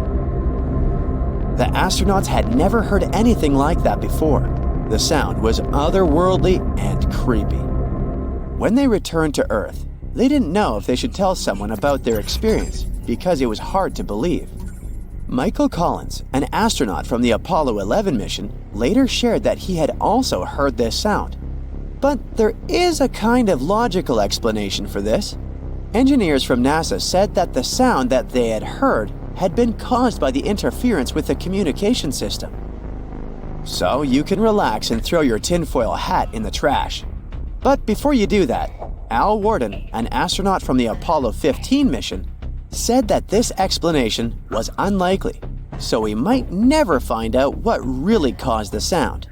The astronauts had never heard anything like that before. The sound was otherworldly and creepy. When they returned to Earth, they didn't know if they should tell someone about their experience because it was hard to believe. Michael Collins, an astronaut from the Apollo 11 mission, later shared that he had also heard this sound. But there is a kind of logical explanation for this. Engineers from NASA said that the sound that they had heard had been caused by the interference with the communication system. So you can relax and throw your tinfoil hat in the trash. But before you do that, Al Worden, an astronaut from the Apollo 15 mission, said that this explanation was unlikely, so we might never find out what really caused the sound.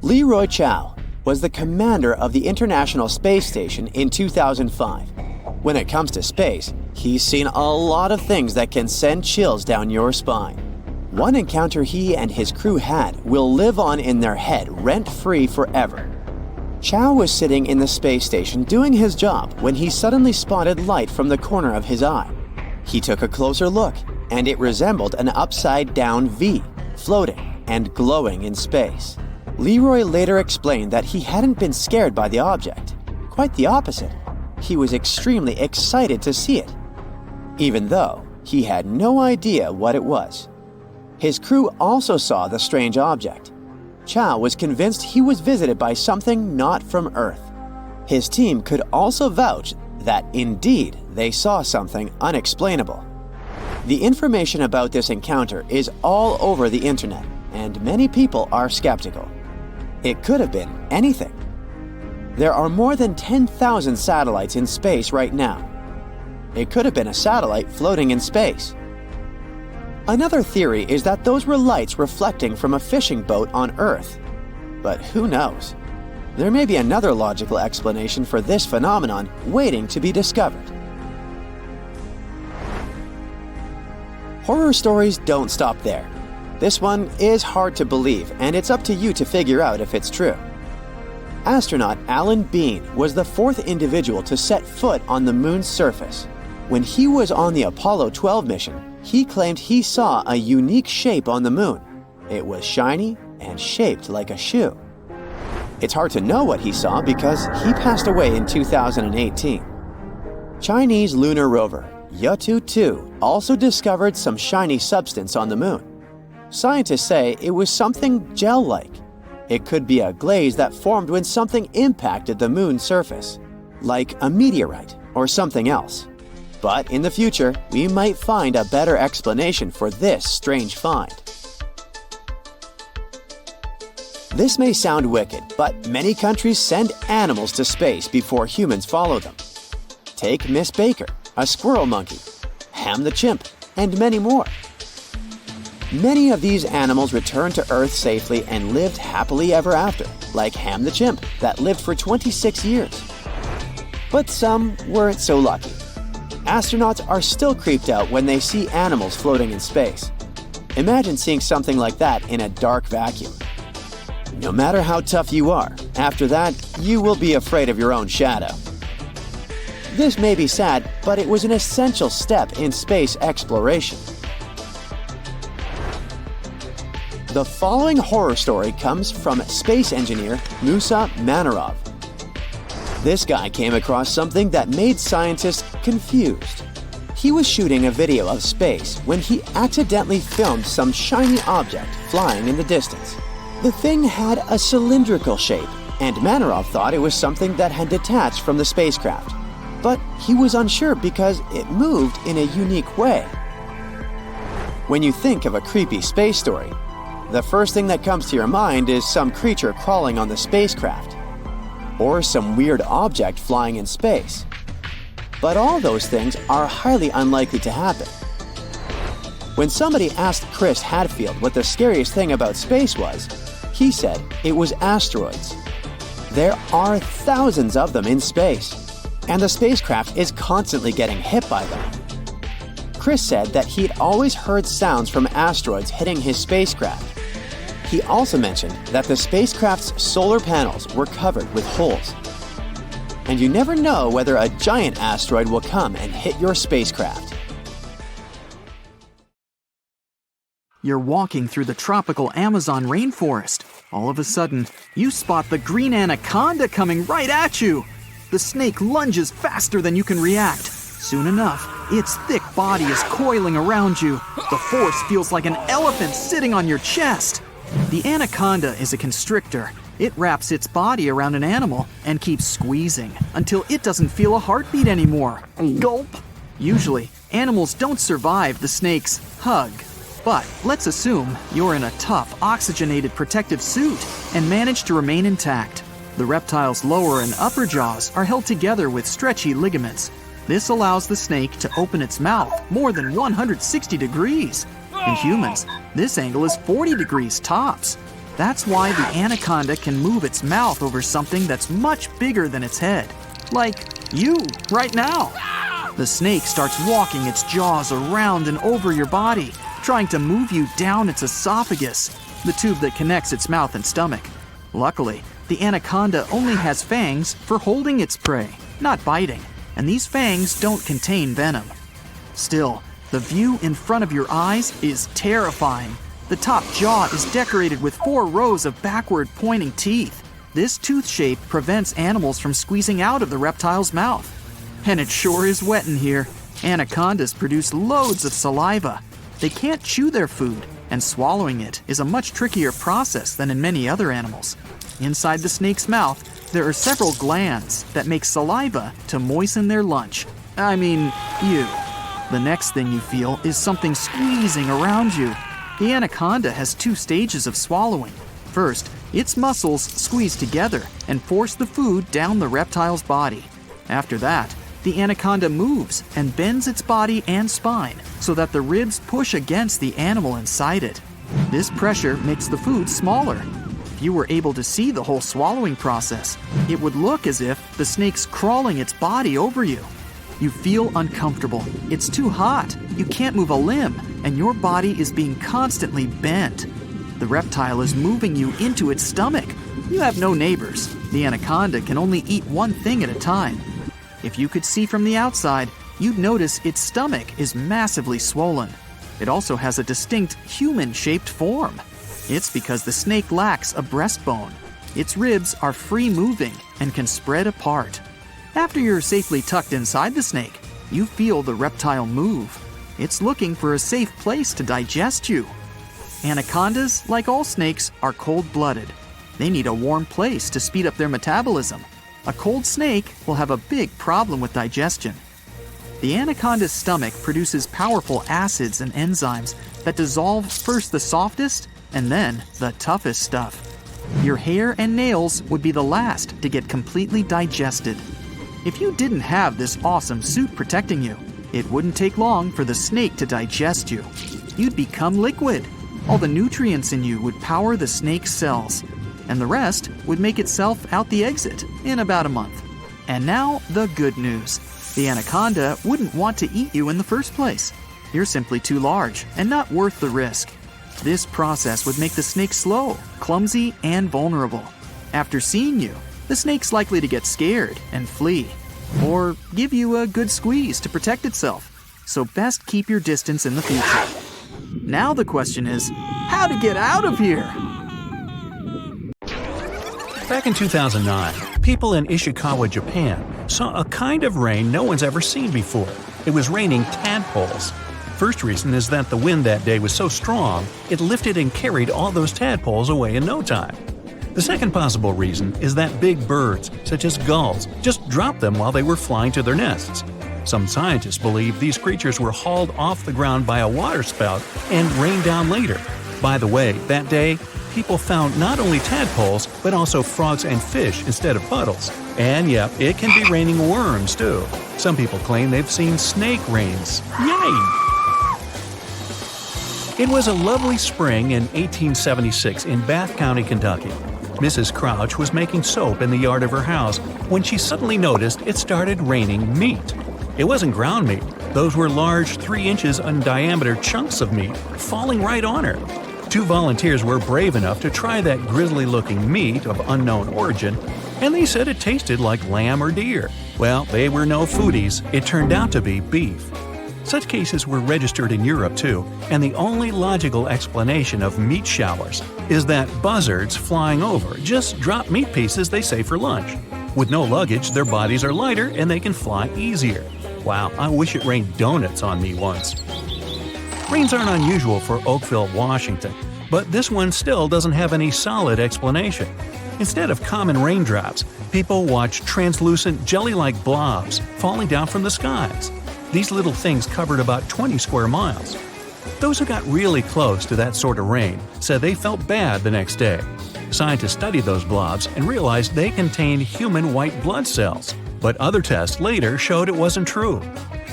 Leroy Chiao was the commander of the International Space Station in 2005. When it comes to space, he's seen a lot of things that can send chills down your spine. One encounter he and his crew had will live on in their head rent-free forever. Chow was sitting in the space station doing his job when he suddenly spotted light from the corner of his eye. He took a closer look, and it resembled an upside-down V, floating and glowing in space. Leroy later explained that he hadn't been scared by the object. Quite the opposite. He was extremely excited to see it, even though he had no idea what it was. His crew also saw the strange object. Chow was convinced he was visited by something not from Earth. His team could also vouch that indeed they saw something unexplainable. The information about this encounter is all over the internet, and many people are skeptical. It could have been anything. There are more than 10,000 satellites in space right now. It could have been a satellite floating in space. Another theory is that those were lights reflecting from a fishing boat on Earth. But who knows? There may be another logical explanation for this phenomenon waiting to be discovered. Horror stories don't stop there. This one is hard to believe, and it's up to you to figure out if it's true. Astronaut Alan Bean was the fourth individual to set foot on the moon's surface. When he was on the Apollo 12 mission, he claimed he saw a unique shape on the moon. It was shiny and shaped like a shoe. It's hard to know what he saw because he passed away in 2018. Chinese lunar rover Yutu 2 also discovered some shiny substance on the moon. Scientists say it was something gel-like. It could be a glaze that formed when something impacted the moon's surface, like a meteorite or something else. But in the future, we might find a better explanation for this strange find. This may sound wicked, but many countries send animals to space before humans follow them. Take Miss Baker, a squirrel monkey, Ham the chimp, and many more. Many of these animals returned to Earth safely and lived happily ever after, like Ham the chimp that lived for 26 years. But some weren't so lucky. Astronauts are still creeped out when they see animals floating in space. Imagine seeing something like that in a dark vacuum. No matter how tough you are, after that, you will be afraid of your own shadow. This may be sad, but it was an essential step in space exploration. The following horror story comes from space engineer Musa Manarov. This guy came across something that made scientists confused. He was shooting a video of space when he accidentally filmed some shiny object flying in the distance. The thing had a cylindrical shape, and Manarov thought it was something that had detached from the spacecraft. But he was unsure because it moved in a unique way. When you think of a creepy space story, the first thing that comes to your mind is some creature crawling on the spacecraft, or some weird object flying in space. But all those things are highly unlikely to happen. When somebody asked Chris Hadfield what the scariest thing about space was, he said it was asteroids. There are thousands of them in space, and the spacecraft is constantly getting hit by them. Chris said that he'd always heard sounds from asteroids hitting his spacecraft. He also mentioned that the spacecraft's solar panels were covered with holes. And you never know whether a giant asteroid will come and hit your spacecraft. You're walking through the tropical Amazon rainforest. All of a sudden, you spot the green anaconda coming right at you. The snake lunges faster than you can react. Soon enough, its thick body is coiling around you. The force feels like an elephant sitting on your chest. The anaconda is a constrictor. It wraps its body around an animal and keeps squeezing until it doesn't feel a heartbeat anymore. Gulp! Usually, animals don't survive the snake's hug. But let's assume you're in a tough, oxygenated protective suit and manage to remain intact. The reptile's lower and upper jaws are held together with stretchy ligaments. This allows the snake to open its mouth more than 160 degrees. In humans, this angle is 40 degrees tops. That's why the anaconda can move its mouth over something that's much bigger than its head. Like you, right now. The snake starts walking its jaws around and over your body, trying to move you down its esophagus, the tube that connects its mouth and stomach. Luckily, the anaconda only has fangs for holding its prey, not biting, and these fangs don't contain venom. Still, the view in front of your eyes is terrifying. The top jaw is decorated with 4 rows of backward-pointing teeth. This tooth shape prevents animals from squeezing out of the reptile's mouth. And it sure is wet in here. Anacondas produce loads of saliva. They can't chew their food, and swallowing it is a much trickier process than in many other animals. Inside the snake's mouth, there are several glands that make saliva to moisten their lunch. I mean, you. The next thing you feel is something squeezing around you. The anaconda has 2 stages of swallowing. First, its muscles squeeze together and force the food down the reptile's body. After that, the anaconda moves and bends its body and spine so that the ribs push against the animal inside it. This pressure makes the food smaller. If you were able to see the whole swallowing process, it would look as if the snake's crawling its body over you. You feel uncomfortable. It's too hot. You can't move a limb, and your body is being constantly bent. The reptile is moving you into its stomach. You have no neighbors. The anaconda can only eat one thing at a time. If you could see from the outside, you'd notice its stomach is massively swollen. It also has a distinct human-shaped form. It's because the snake lacks a breastbone. Its ribs are free-moving and can spread apart. After you're safely tucked inside the snake, you feel the reptile move. It's looking for a safe place to digest you. Anacondas, like all snakes, are cold-blooded. They need a warm place to speed up their metabolism. A cold snake will have a big problem with digestion. The anaconda's stomach produces powerful acids and enzymes that dissolve first the softest and then the toughest stuff. Your hair and nails would be the last to get completely digested. If you didn't have this awesome suit protecting you, it wouldn't take long for the snake to digest you. You'd become liquid. All the nutrients in you would power the snake's cells, and the rest would make itself out the exit in about a month. And now, the good news. The anaconda wouldn't want to eat you in the first place. You're simply too large and not worth the risk. This process would make the snake slow, clumsy, and vulnerable. After seeing you, the snake's likely to get scared and flee, or give you a good squeeze to protect itself. So best keep your distance in the future. Now the question is, how to get out of here? Back in 2009, people in Ishikawa, Japan, saw a kind of rain no one's ever seen before. It was raining tadpoles. First reason is that the wind that day was so strong, it lifted and carried all those tadpoles away in no time. The second possible reason is that big birds, such as gulls, just dropped them while they were flying to their nests. Some scientists believe these creatures were hauled off the ground by a waterspout and rained down later. By the way, that day, people found not only tadpoles, but also frogs and fish instead of puddles. And yep, it can be raining worms too. Some people claim they've seen snake rains. Yay! It was a lovely spring in 1876 in Bath County, Kentucky. Mrs. Crouch was making soap in the yard of her house when she suddenly noticed it started raining meat. It wasn't ground meat. Those were large 3 inches in diameter chunks of meat falling right on her. 2 volunteers were brave enough to try that grisly-looking meat of unknown origin, and they said it tasted like lamb or deer. Well, they were no foodies. It turned out to be beef. Such cases were registered in Europe too, and the only logical explanation of meat showers is that buzzards flying over just drop meat pieces they say for lunch. With no luggage, their bodies are lighter and they can fly easier. Wow, I wish it rained donuts on me once. Rains aren't unusual for Oakville, Washington, but this one still doesn't have any solid explanation. Instead of common raindrops, people watch translucent jelly-like blobs falling down from the skies. These little things covered about 20 square miles. Those who got really close to that sort of rain said they felt bad the next day. Scientists studied those blobs and realized they contained human white blood cells, but other tests later showed it wasn't true.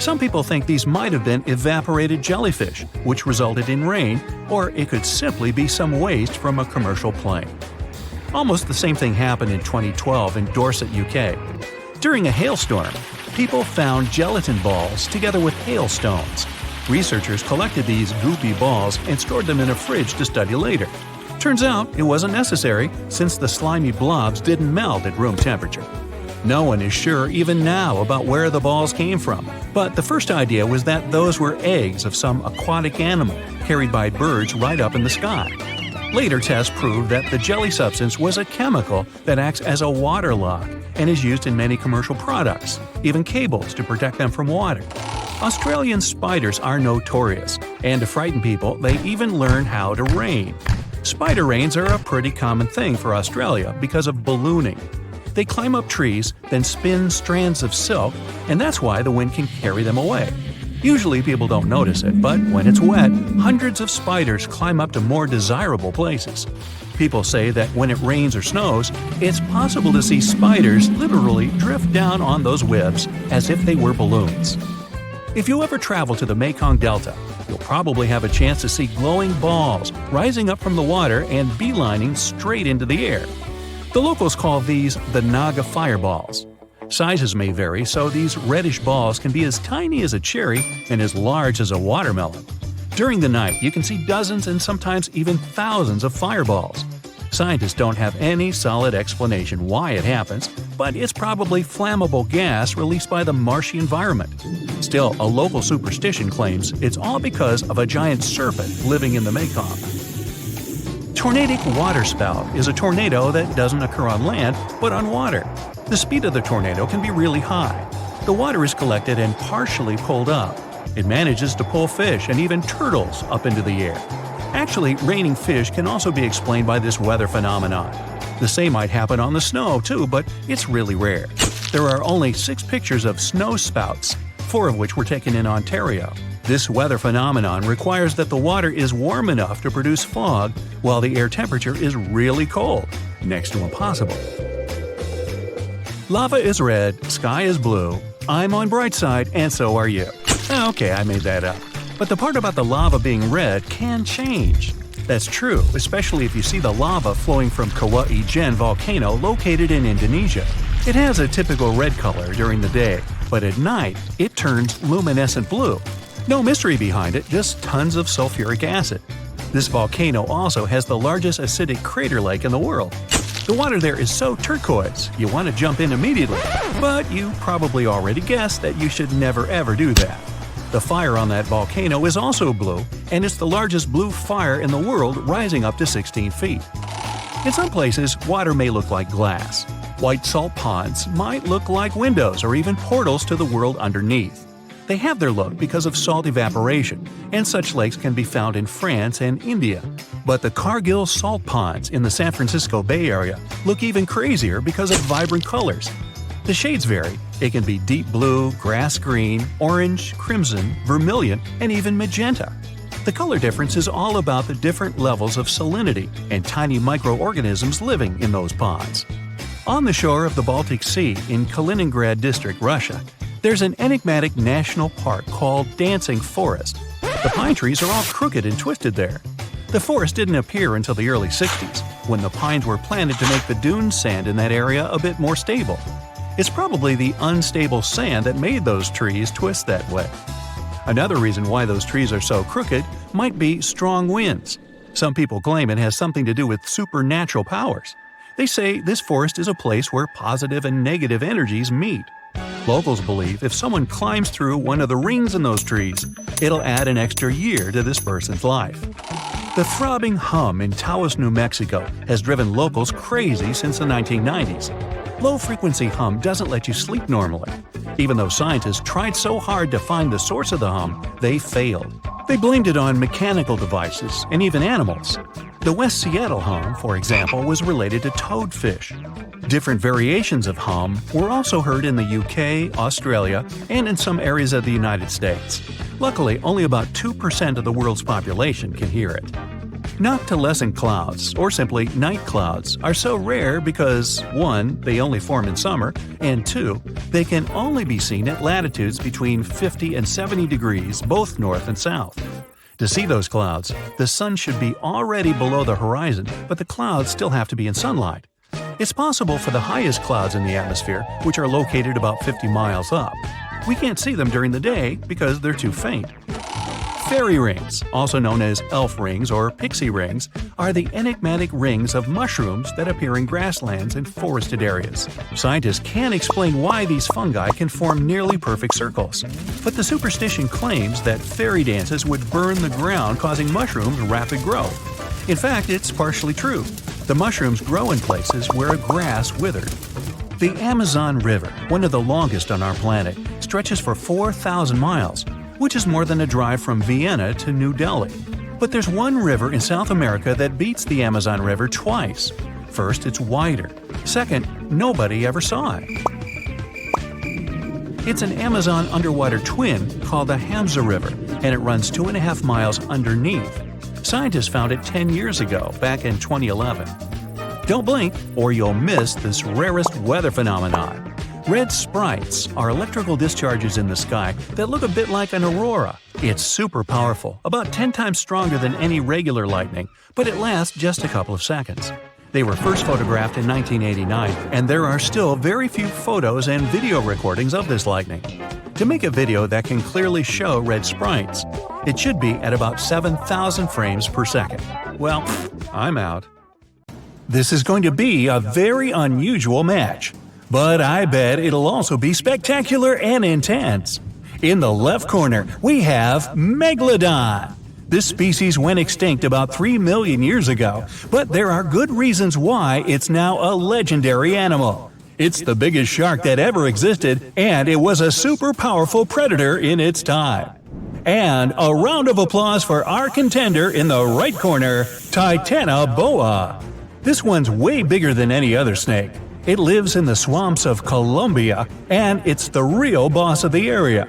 Some people think these might have been evaporated jellyfish, which resulted in rain, or it could simply be some waste from a commercial plane. Almost the same thing happened in 2012 in Dorset, UK. During a hailstorm, people found gelatin balls together with hailstones. Researchers collected these goopy balls and stored them in a fridge to study later. Turns out it wasn't necessary, since the slimy blobs didn't melt at room temperature. No one is sure even now about where the balls came from, but the first idea was that those were eggs of some aquatic animal carried by birds right up in the sky. Later tests proved that the jelly substance was a chemical that acts as a water lock and is used in many commercial products, even cables to protect them from water. Australian spiders are notorious, and to frighten people, they even learn how to rain. Spider rains are a pretty common thing for Australia because of ballooning. They climb up trees, then spin strands of silk, and that's why the wind can carry them away. Usually people don't notice it, but when it's wet, hundreds of spiders climb up to more desirable places. People say that when it rains or snows, it's possible to see spiders literally drift down on those webs as if they were balloons. If you ever travel to the Mekong Delta, you'll probably have a chance to see glowing balls rising up from the water and beelining straight into the air. The locals call these the Naga fireballs. Sizes may vary, so these reddish balls can be as tiny as a cherry and as large as a watermelon. During the night, you can see dozens and sometimes even thousands of fireballs. Scientists don't have any solid explanation why it happens, but it's probably flammable gas released by the marshy environment. Still, a local superstition claims it's all because of a giant serpent living in the Mekong. Tornadic waterspout is a tornado that doesn't occur on land, but on water. The speed of the tornado can be really high. The water is collected and partially pulled up. It manages to pull fish and even turtles up into the air. Actually, raining fish can also be explained by this weather phenomenon. The same might happen on the snow too, but it's really rare. There are only 6 pictures of snow spouts, 4 of which were taken in Ontario. This weather phenomenon requires that the water is warm enough to produce fog while the air temperature is really cold, next to impossible. Lava is red, sky is blue, I'm on bright side, and so are you. Okay, I made that up. But the part about the lava being red can change. That's true, especially if you see the lava flowing from Kauai Gen volcano located in Indonesia. It has a typical red color during the day, but at night it turns luminescent blue. No mystery behind it, just tons of sulfuric acid. This volcano also has the largest acidic crater lake in the world. The water there is so turquoise, you want to jump in immediately, but you probably already guessed that you should never ever do that. The fire on that volcano is also blue, and it's the largest blue fire in the world, rising up to 16 feet. In some places, water may look like glass. White salt ponds might look like windows or even portals to the world underneath. They have their look because of salt evaporation, and such lakes can be found in France and India. But the Cargill salt ponds in the San Francisco Bay Area look even crazier because of vibrant colors. The shades vary. It can be deep blue, grass green, orange, crimson, vermilion, and even magenta. The color difference is all about the different levels of salinity and tiny microorganisms living in those ponds. On the shore of the Baltic Sea in Kaliningrad District, Russia, there's an enigmatic national park called Dancing Forest. The pine trees are all crooked and twisted there. The forest didn't appear until the early 60s, when the pines were planted to make the dune sand in that area a bit more stable. It's probably the unstable sand that made those trees twist that way. Another reason why those trees are so crooked might be strong winds. Some people claim it has something to do with supernatural powers. They say this forest is a place where positive and negative energies meet. Locals believe if someone climbs through one of the rings in those trees, it'll add an extra year to this person's life. The throbbing hum in Taos, New Mexico has driven locals crazy since the 1990s. Low-frequency hum doesn't let you sleep normally. Even though scientists tried so hard to find the source of the hum, they failed. They blamed it on mechanical devices and even animals. The West Seattle hum, for example, was related to toadfish. Different variations of hum were also heard in the UK, Australia, and in some areas of the United States. Luckily, only about 2% of the world's population can hear it. Noctilescent clouds, or simply night clouds, are so rare because 1. They only form in summer, and 2. They can only be seen at latitudes between 50 and 70 degrees, both north and south. To see those clouds, the sun should be already below the horizon, but the clouds still have to be in sunlight. It's possible for the highest clouds in the atmosphere, which are located about 50 miles up. We can't see them during the day because they're too faint. Fairy rings, also known as elf rings or pixie rings, are the enigmatic rings of mushrooms that appear in grasslands and forested areas. Scientists can't explain why these fungi can form nearly perfect circles. But the superstition claims that fairy dances would burn the ground, causing mushrooms rapid growth. In fact, it's partially true. The mushrooms grow in places where grass withered. The Amazon River, one of the longest on our planet, stretches for 4,000 miles, which is more than a drive from Vienna to New Delhi. But there's one river in South America that beats the Amazon River twice. First, it's wider. Second, nobody ever saw it. It's an Amazon underwater twin called the Hamza River, and it runs 2.5 miles underneath. Scientists found it 10 years ago, back in 2011. Don't blink, or you'll miss this rarest weather phenomenon. Red sprites are electrical discharges in the sky that look a bit like an aurora. It's super powerful, about 10 times stronger than any regular lightning, but it lasts just a couple of seconds. They were first photographed in 1989, and there are still very few photos and video recordings of this lightning. To make a video that can clearly show red sprites, it should be at about 7,000 frames per second. Well, I'm out. This is going to be a very unusual match, but I bet it'll also be spectacular and intense. In the left corner, we have Megalodon. This species went extinct about 3 million years ago, but there are good reasons why it's now a legendary animal. It's the biggest shark that ever existed, and it was a super powerful predator in its time. And a round of applause for our contender in the right corner, Titanoboa. This one's way bigger than any other snake. It lives in the swamps of Colombia, and it's the real boss of the area.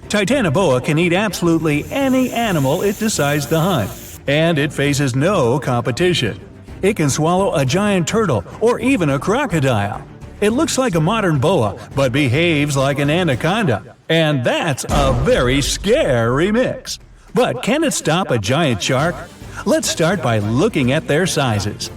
Titanoboa can eat absolutely any animal it decides to hunt, and it faces no competition. It can swallow a giant turtle or even a crocodile. It looks like a modern boa, but behaves like an anaconda, and that's a very scary mix. But can it stop a giant shark? Let's start by looking at their sizes.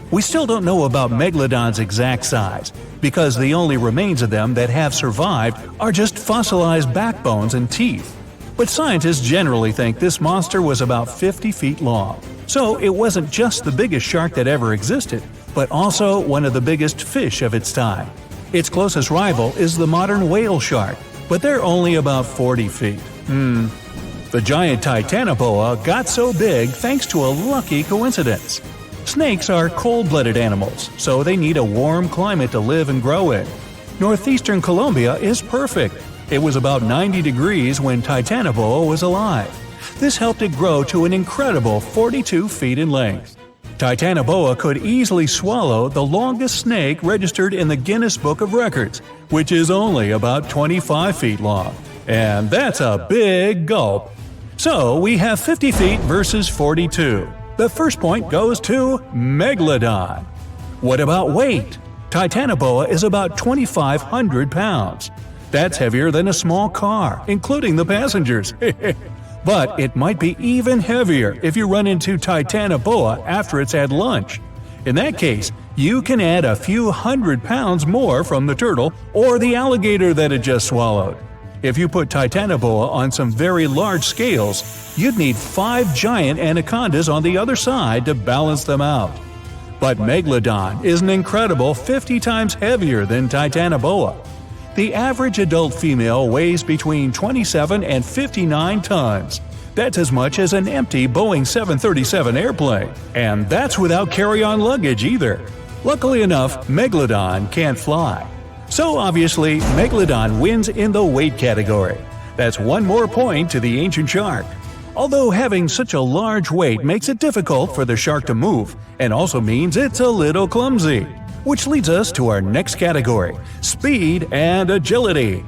We still don't know about Megalodon's exact size, because the only remains of them that have survived are just fossilized backbones and teeth. But scientists generally think this monster was about 50 feet long. So it wasn't just the biggest shark that ever existed, but also one of the biggest fish of its time. Its closest rival is the modern whale shark, but they're only about 40 feet. The giant Titanoboa got so big thanks to a lucky coincidence. Snakes are cold-blooded animals, so they need a warm climate to live and grow in. Northeastern Colombia is perfect. It was about 90 degrees when Titanoboa was alive. This helped it grow to an incredible 42 feet in length. Titanoboa could easily swallow the longest snake registered in the Guinness Book of Records, which is only about 25 feet long. And that's a big gulp. So we have 50 feet versus 42. The first point goes to Megalodon. What about weight? Titanoboa is about 2,500 pounds. That's heavier than a small car, including the passengers. But it might be even heavier if you run into Titanoboa after it's had lunch. In that case, you can add a few hundred pounds more from the turtle or the alligator that it just swallowed. If you put Titanoboa on some very large scales, you'd need 5 giant anacondas on the other side to balance them out. But Megalodon is an incredible 50 times heavier than Titanoboa. The average adult female weighs between 27 and 59 tons. That's as much as an empty Boeing 737 airplane. And that's without carry-on luggage either. Luckily enough, Megalodon can't fly. So obviously, Megalodon wins in the weight category. That's one more point to the ancient shark. Although having such a large weight makes it difficult for the shark to move, and also means it's a little clumsy. Which leads us to our next category, speed and agility.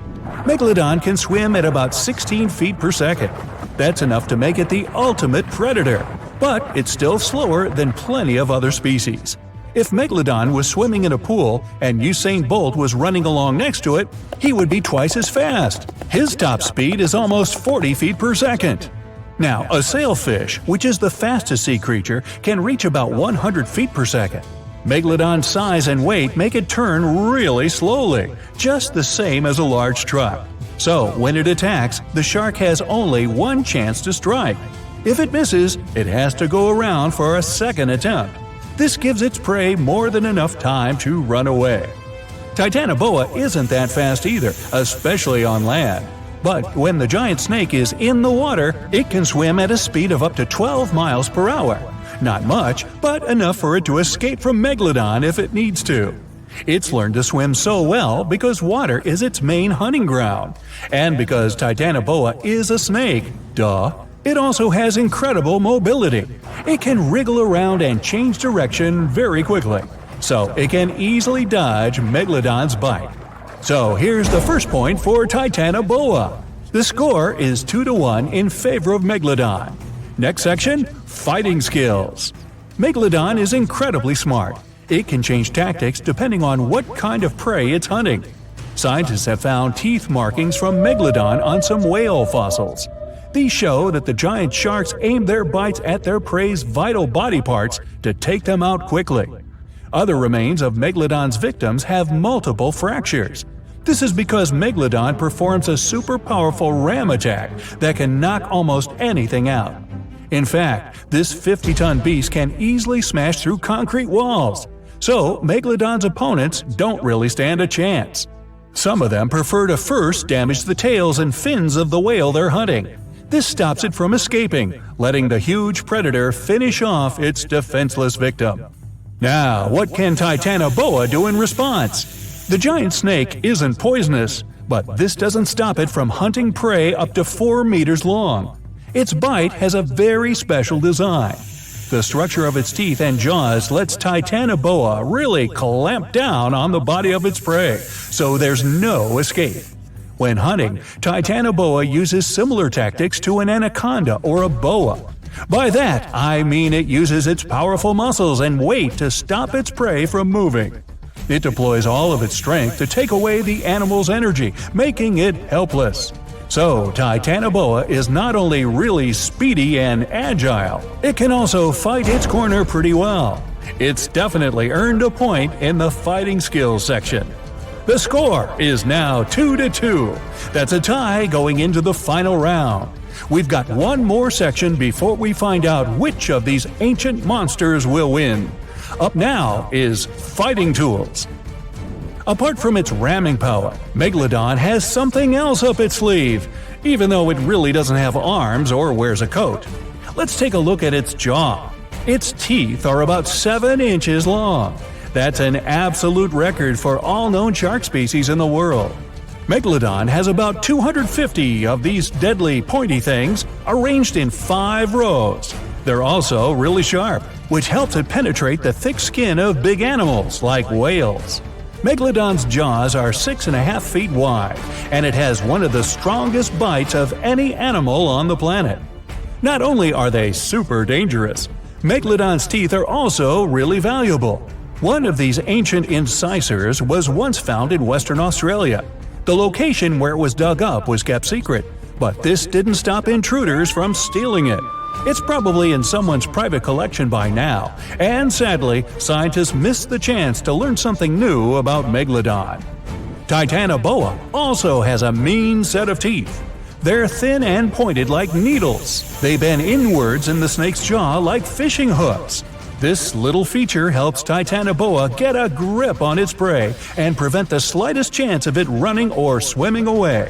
Megalodon can swim at about 16 feet per second. That's enough to make it the ultimate predator, but it's still slower than plenty of other species. If Megalodon was swimming in a pool and Usain Bolt was running along next to it, he would be twice as fast. His top speed is almost 40 feet per second. Now, a sailfish, which is the fastest sea creature, can reach about 100 feet per second. Megalodon's size and weight make it turn really slowly, just the same as a large truck. So, when it attacks, the shark has only one chance to strike. If it misses, it has to go around for a second attempt. This gives its prey more than enough time to run away. Titanoboa isn't that fast either, especially on land. But when the giant snake is in the water, it can swim at a speed of up to 12 miles per hour. Not much, but enough for it to escape from Megalodon if it needs to. It's learned to swim so well because water is its main hunting ground. And because Titanoboa is a snake, duh, it also has incredible mobility. It can wriggle around and change direction very quickly, so it can easily dodge Megalodon's bite. So here's the first point for Titanoboa. The score is 2-1 in favor of Megalodon. Next section, fighting skills. Megalodon is incredibly smart. It can change tactics depending on what kind of prey it's hunting. Scientists have found teeth markings from Megalodon on some whale fossils. These show that the giant sharks aim their bites at their prey's vital body parts to take them out quickly. Other remains of Megalodon's victims have multiple fractures. This is because Megalodon performs a super powerful ram attack that can knock almost anything out. In fact, this 50-ton beast can easily smash through concrete walls. So, Megalodon's opponents don't really stand a chance. Some of them prefer to first damage the tails and fins of the whale they're hunting. This stops it from escaping, letting the huge predator finish off its defenseless victim. Now, what can Titanoboa do in response? The giant snake isn't poisonous, but this doesn't stop it from hunting prey up to 4 meters long. Its bite has a very special design. The structure of its teeth and jaws lets Titanoboa really clamp down on the body of its prey, so there's no escape. When hunting, Titanoboa uses similar tactics to an anaconda or a boa. By that, I mean it uses its powerful muscles and weight to stop its prey from moving. It deploys all of its strength to take away the animal's energy, making it helpless. So, Titanoboa is not only really speedy and agile, it can also fight its corner pretty well. It's definitely earned a point in the fighting skills section. The score is now 2-2. That's a tie going into the final round. We've got one more section before we find out which of these ancient monsters will win. Up now is fighting tools. Apart from its ramming power, Megalodon has something else up its sleeve, even though it really doesn't have arms or wears a coat. Let's take a look at its jaw. Its teeth are about 7 inches long. That's an absolute record for all known shark species in the world. Megalodon has about 250 of these deadly pointy things arranged in 5 rows. They're also really sharp, which helps it penetrate the thick skin of big animals like whales. Megalodon's jaws are 6.5 feet wide, and it has one of the strongest bites of any animal on the planet. Not only are they super dangerous, Megalodon's teeth are also really valuable. One of these ancient incisors was once found in Western Australia. The location where it was dug up was kept secret, but this didn't stop intruders from stealing it. It's probably in someone's private collection by now, and sadly, scientists missed the chance to learn something new about Megalodon. Titanoboa also has a mean set of teeth. They're thin and pointed like needles. They bend inwards in the snake's jaw like fishing hooks. This little feature helps Titanoboa get a grip on its prey and prevent the slightest chance of it running or swimming away.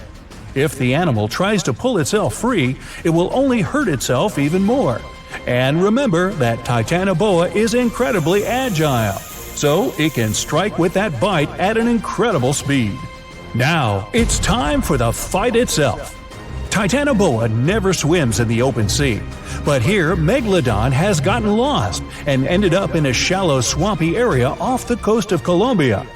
If the animal tries to pull itself free, it will only hurt itself even more. And remember that Titanoboa is incredibly agile, so it can strike with that bite at an incredible speed. Now, it's time for the fight itself. Titanoboa never swims in the open sea, but here Megalodon has gotten lost and ended up in a shallow swampy area off the coast of Colombia.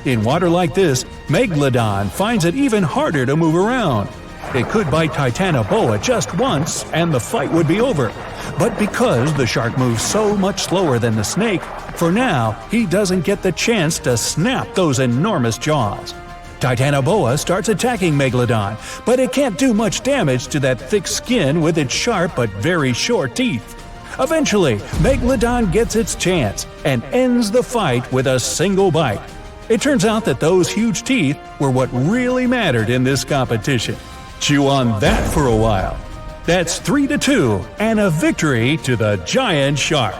In water like this, Megalodon finds it even harder to move around. It could bite Titanoboa just once and the fight would be over. But because the shark moves so much slower than the snake, for now he doesn't get the chance to snap those enormous jaws. Titanoboa starts attacking Megalodon, but it can't do much damage to that thick skin with its sharp but very short teeth. Eventually, Megalodon gets its chance and ends the fight with a single bite. It turns out that those huge teeth were what really mattered in this competition. Chew on that for a while. That's 3-2 and a victory to the giant shark.